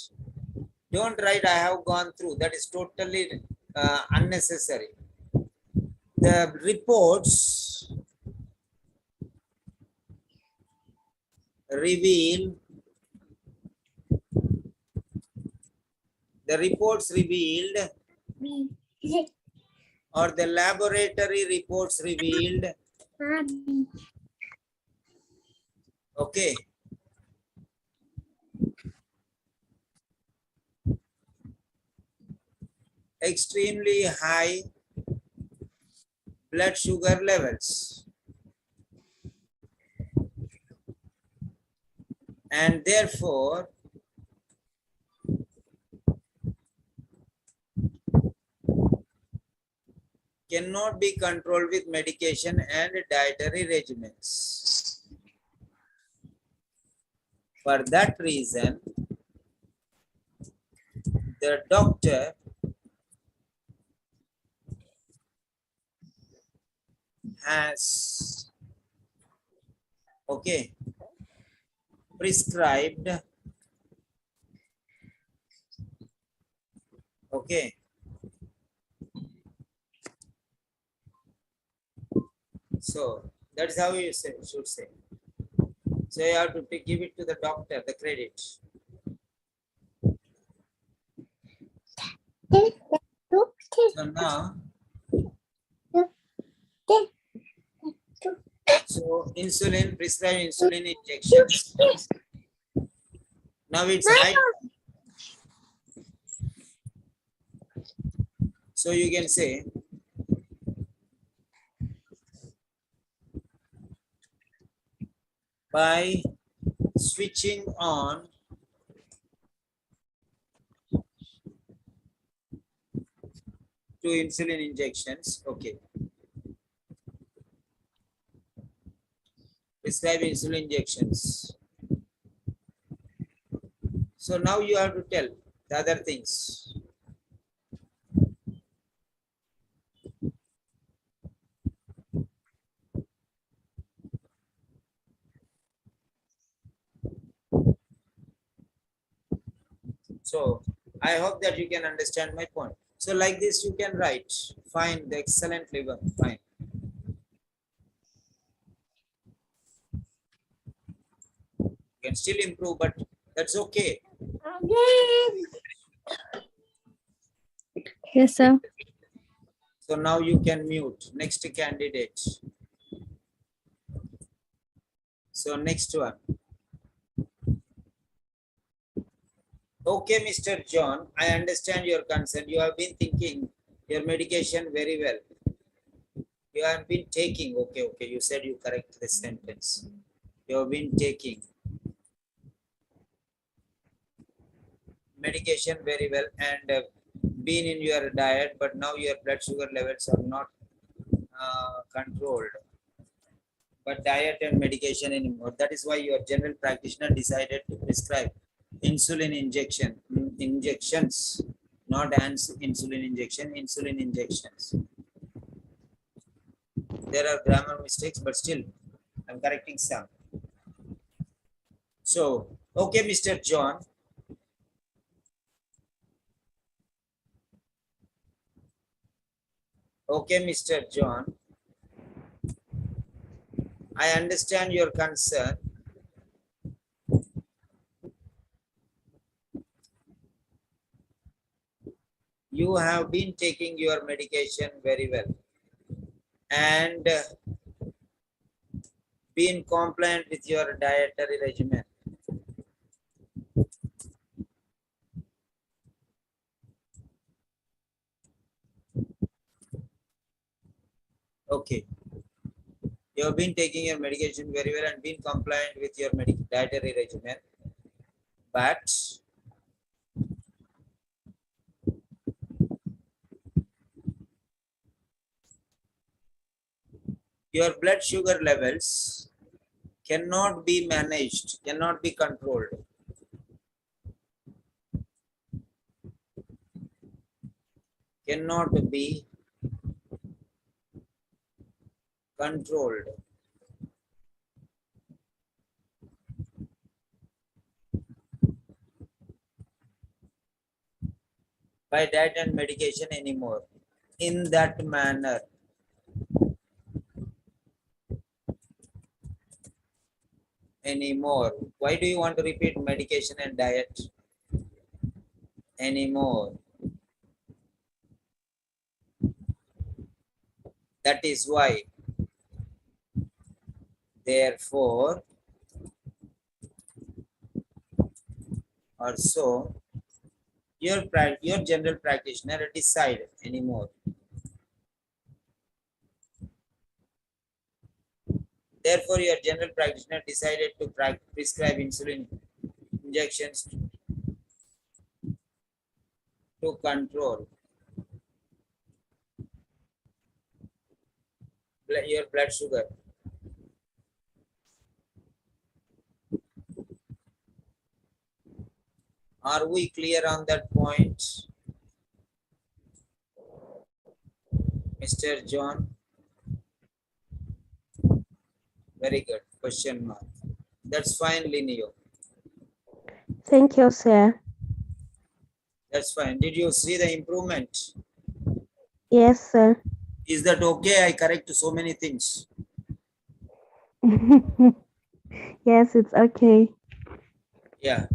don't write I have gone through. That is totally unnecessary. The reports reveal, revealed, or the laboratory reports revealed. Okay. Extremely high blood sugar levels. And therefore, cannot be controlled with medication and dietary regimens. For that reason, the doctor has, okay, prescribed, okay, so that's how you say, should say. So you have to give it to the doctor, the credit. So now, so insulin, prescribed insulin injections. Now it's high. So you can say, by switching on to insulin injections, okay. Prescribe insulin injections. So now you have to tell the other things. So I hope that you can understand my point. So like this you can write, fine, the excellent liver, fine. You can still improve, but that's okay. Yes, sir. So now you can mute. Next candidate. So next one. Okay, Mr. John, I understand your concern. You have been thinking your medication very well. You have been taking, okay, you said you correct the sentence. You have been taking medication very well and been in your diet, but now your blood sugar levels are not controlled. But diet and medication anymore. That is why your general practitioner decided to prescribe insulin injections, not insulin injection, insulin injections. There are grammar mistakes, but still I'm correcting some. So, okay, Mr. John. Okay, Mr. John. I understand your concern. You have been taking your medication very well and been compliant with your dietary regimen. Okay. You have been taking your medication very well and been compliant with your dietary regimen. But Your blood sugar levels cannot be managed, cannot be controlled. Cannot be controlled by diet and medication anymore in that manner. Anymore. Why do you want to repeat medication and diet? Anymore. That is why. Therefore, or so, your general practitioner decide anymore. Therefore, your general practitioner decided to prescribe insulin injections to control your blood sugar. Are we clear on that point, Mr. John? Very good. Question mark. That's fine, Linio. Thank you, sir. That's fine. Did you see the improvement? Yes, sir. Is that okay? I correct so many things. Yes, it's okay. Yeah.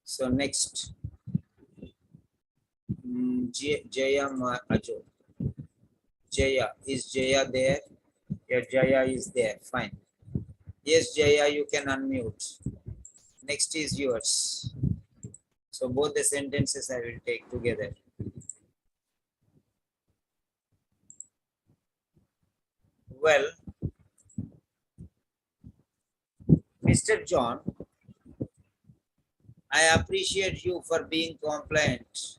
So next, Jaya Ajo. Jaya, is Jaya there? Yeah, Jaya is there. Fine. Yes, Jaya, you can unmute. Next is yours. So both the sentences I will take together. Well, Mr. John, I appreciate you for being compliant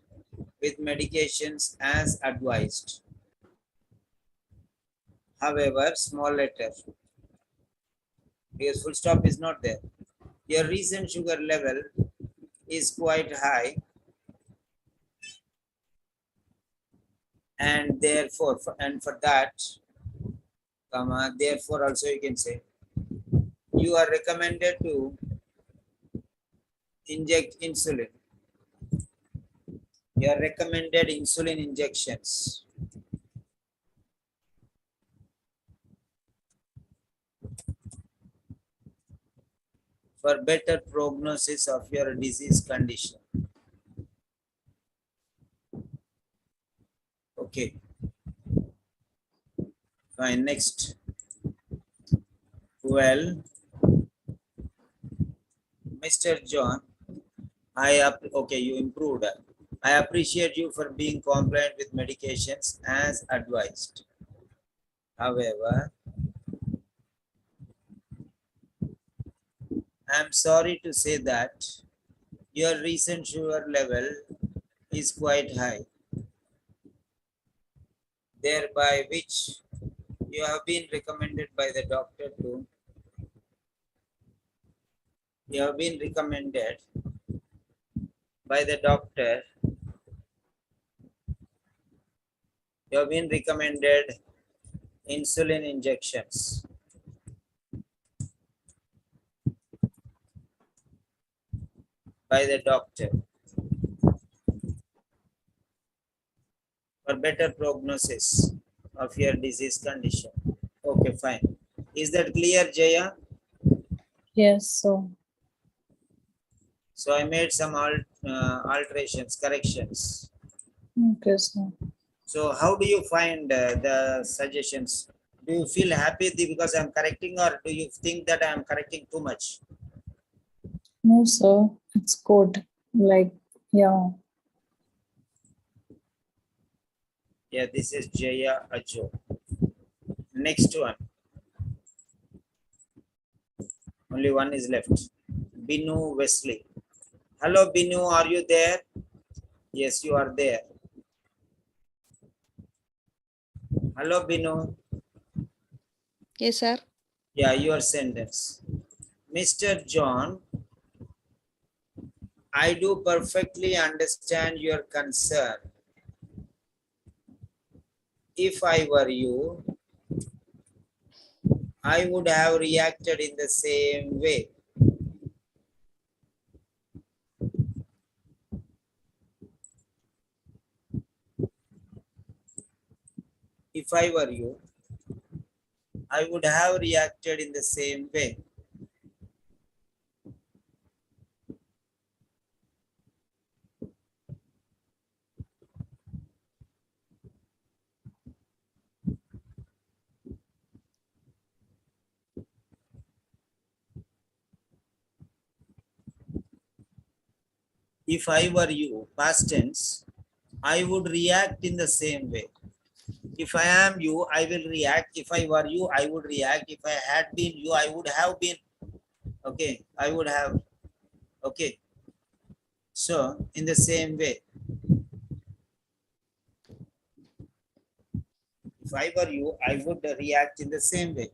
with medications as advised. However, small letter, because full stop is not there. Your recent sugar level is quite high, and therefore, for that, comma, therefore also you can say, you are recommended to inject insulin. You are recommended insulin injections. For better prognosis of your disease condition. Okay. Fine. Next. Well, Mr. John, okay, you improved. I appreciate you for being compliant with medications as advised. However, I'm sorry to say that your recent sugar level is quite high, thereby which you have been recommended by the doctor to, you have been recommended by the doctor, you have been recommended insulin injections. By the doctor for better prognosis of your disease condition. Okay, fine. Is that clear, Jaya? Yes, so So I made some alterations, corrections. okay, so So how do you find the suggestions? Do you feel happy because I'm correcting, or do you think that I'm correcting too much? no, sir, it's good. Like, yeah. Yeah, this is Jaya Ajo. Next one. Only one is left. Bino Wesley. Hello, Bino, are you there? Yes, you are there. Hello, Bino. Yes, sir. Yeah, your sentence. Mr. John, I do perfectly understand your concern. If I were you, I would have reacted in the same way. If I were you, I would have reacted in the same way. If I were you, past tense, I would react in the same way. If I am you, I will react. If I were you, I would react. If I had been you, I would have been. Okay, I would have. Okay. So, in the same way, if I were you, I would react in the same way.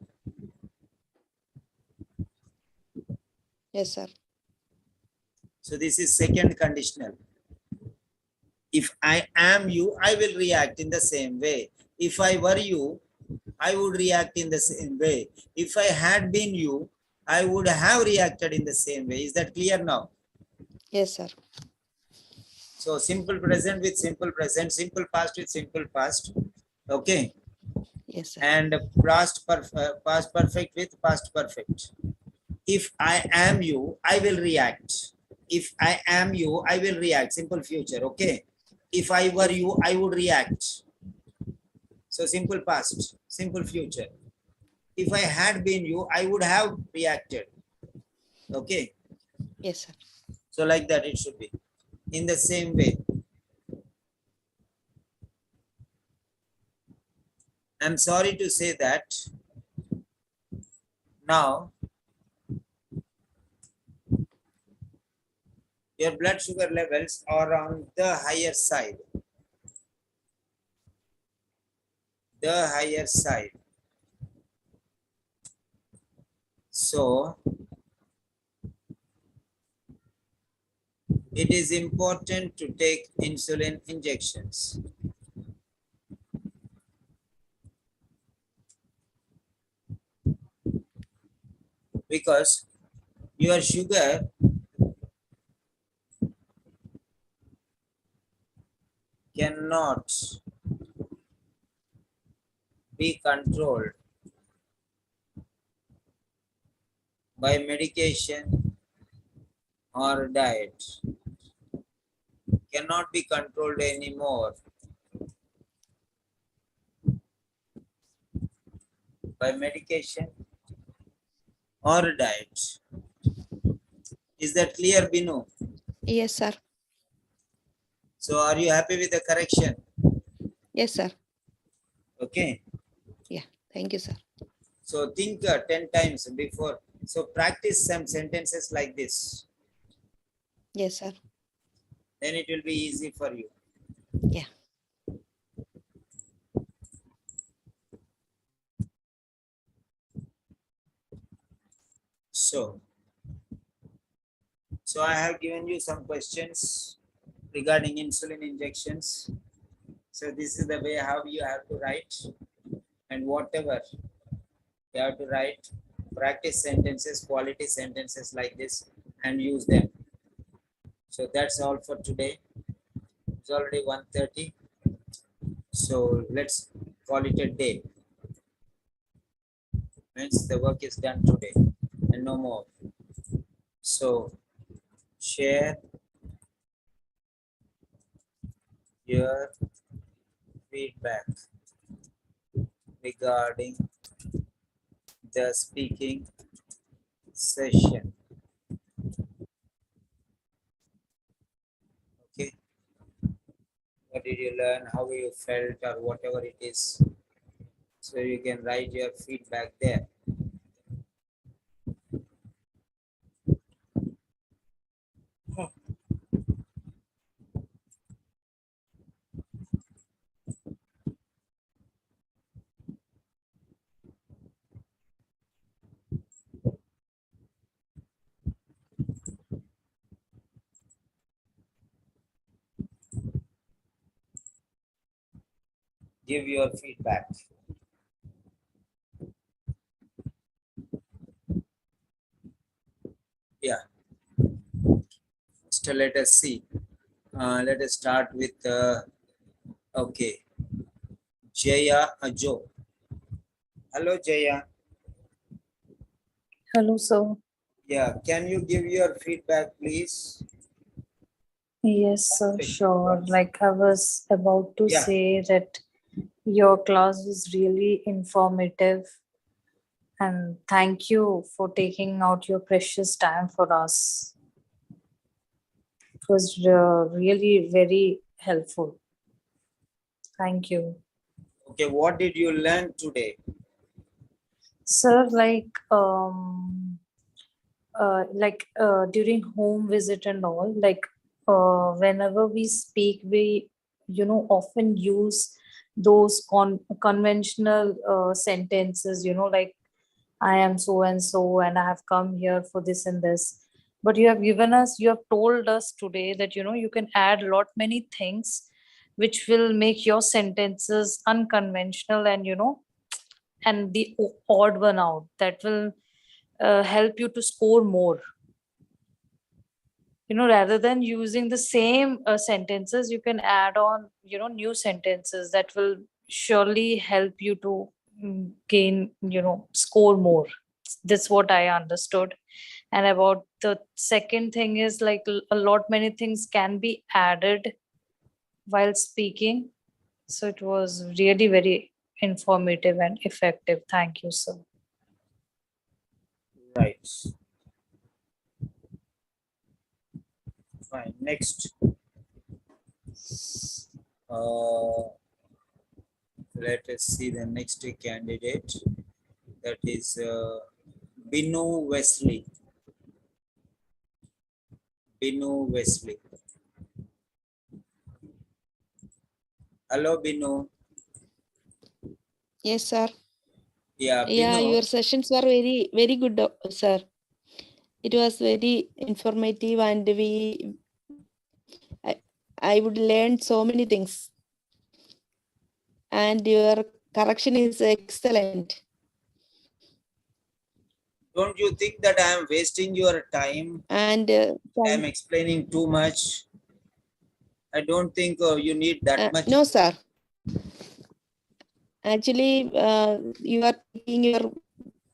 Yes, sir. So, this is second conditional. If I am you, I will react in the same way. If I were you, I would react in the same way. If I had been you, I would have reacted in the same way. Is that clear now? Yes, sir. So simple present with simple present, simple past with simple past. Okay. Yes, sir. And past perfect with past perfect. If I am you, I will react. If I am you, I will react. Simple future. Okay. If I were you, I would react. So simple past, simple future. If I had been you, I would have reacted. Okay. Yes, sir. So like that it should be. In the same way. I'm sorry to say that now your blood sugar levels are on the higher side. The higher side. So it is important to take insulin injections. Because your sugar cannot be controlled by medication or diet. Cannot be controlled anymore by medication or diet. Is that clear, Binu? Yes, sir. So are you happy with the correction? Yes, sir. Okay. Yeah. Thank you, sir. So think 10 times before. So practice some sentences like this. Yes, sir. Then it will be easy for you. Yeah. So I have given you some questions regarding insulin injections. So this is the way how you have to write, and whatever you have to write, practice sentences, quality sentences like this, and use them. So that's all for today. It's already 1:30. So let's call it a day. Means the work is done today and no more. So share your feedback regarding the speaking session. Okay. What did you learn? How you felt, or whatever it is. So you can write your feedback there. give your feedback. Yeah. So let us see. Let us start with okay. Jaya Ajo. Hello, Jaya. Hello, sir. Yeah, can you give your feedback, please? Yes, sir, sure. Like I was about to Yeah. say that your class was really informative, and thank you for taking out your precious time for us. It was really very helpful. Thank you. Okay, what did you learn today? Sir, during home visit and all, whenever we speak, we often use those conventional sentences, like I am so and I have come here for this and this. But you have told us today that you can add lot many things which will make your sentences unconventional, and and the odd one out that will help you to score more. Rather than using the same sentences, you can add on new sentences that will surely help you to gain, score more. That's what I understood. And about the second thing is like a lot many things can be added while speaking. So it was really very informative and effective. Thank you, sir. Right. Fine. Next. Let us see the next candidate. That is Bino Wesley. Bino Wesley. Hello, Bino. Yes, sir. Yeah, Yeah, Bino. your sessions were very, very good, sir. It was very informative, and I would learn so many things. And your correction is excellent. Don't you think that I am wasting your time? And I am explaining too much. I don't think you need that much. no, sir. Actually, you are taking your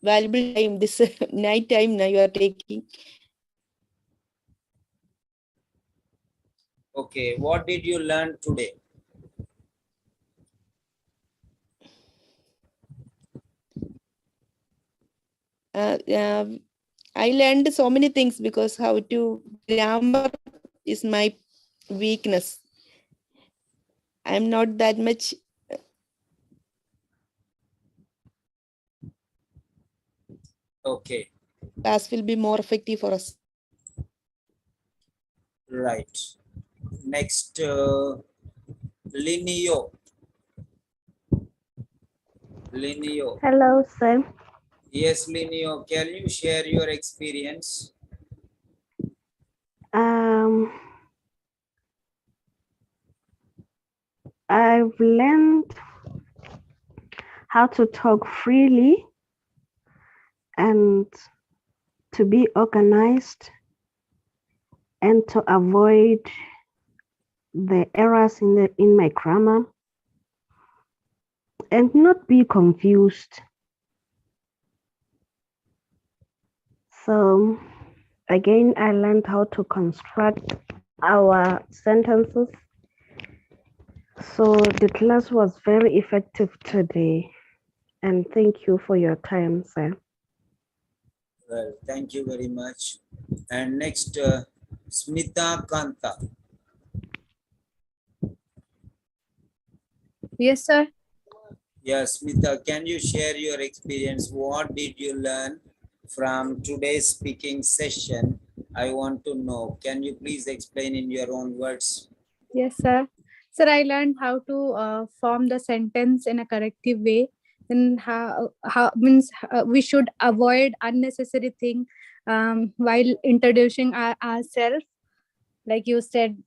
valuable time. This night time now you are taking. Okay, what did you learn today? I learned so many things because how to grammar is my weakness. I'm not that much. Okay. Class will be more effective for us. Right. Next, Linio. Linio. Hello, sir. Yes, Linio. Can you share your experience? I've learned how to talk freely and to be organized and to avoid the errors in my grammar and not be confused. So again, I learned how to construct our sentences. So the class was very effective today. And thank you for your time, sir. Well, thank you very much. And next, Smita Kanta. Yes, sir. Yeah, Smita, can you share your experience? What did you learn from today's speaking session? I want to know. Can you please explain in your own words? Yes, sir. Sir, I learned how to form the sentence in a corrective way. And how means we should avoid unnecessary thing while introducing ourselves. Like you said,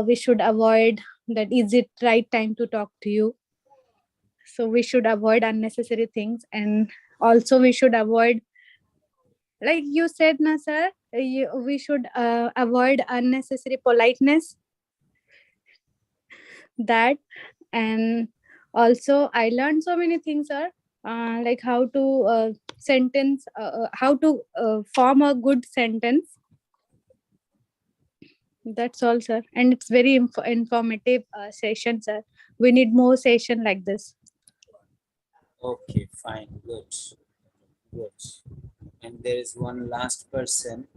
we should avoid that. Is it right time to talk to you? So we should avoid unnecessary things, and also we should avoid, like you said, na sir, we should avoid unnecessary politeness. That, and also I learned so many things, sir, like how to how to form a good sentence. That's all, sir. And it's very informative session, sir. We need more session like this. Okay, fine, good, good. And there is one last person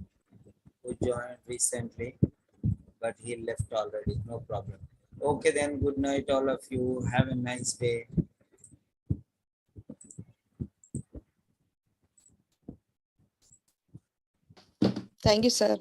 who joined recently, but he left already. No problem. Okay, then. Good night, all of you. Have a nice day. Thank you, sir.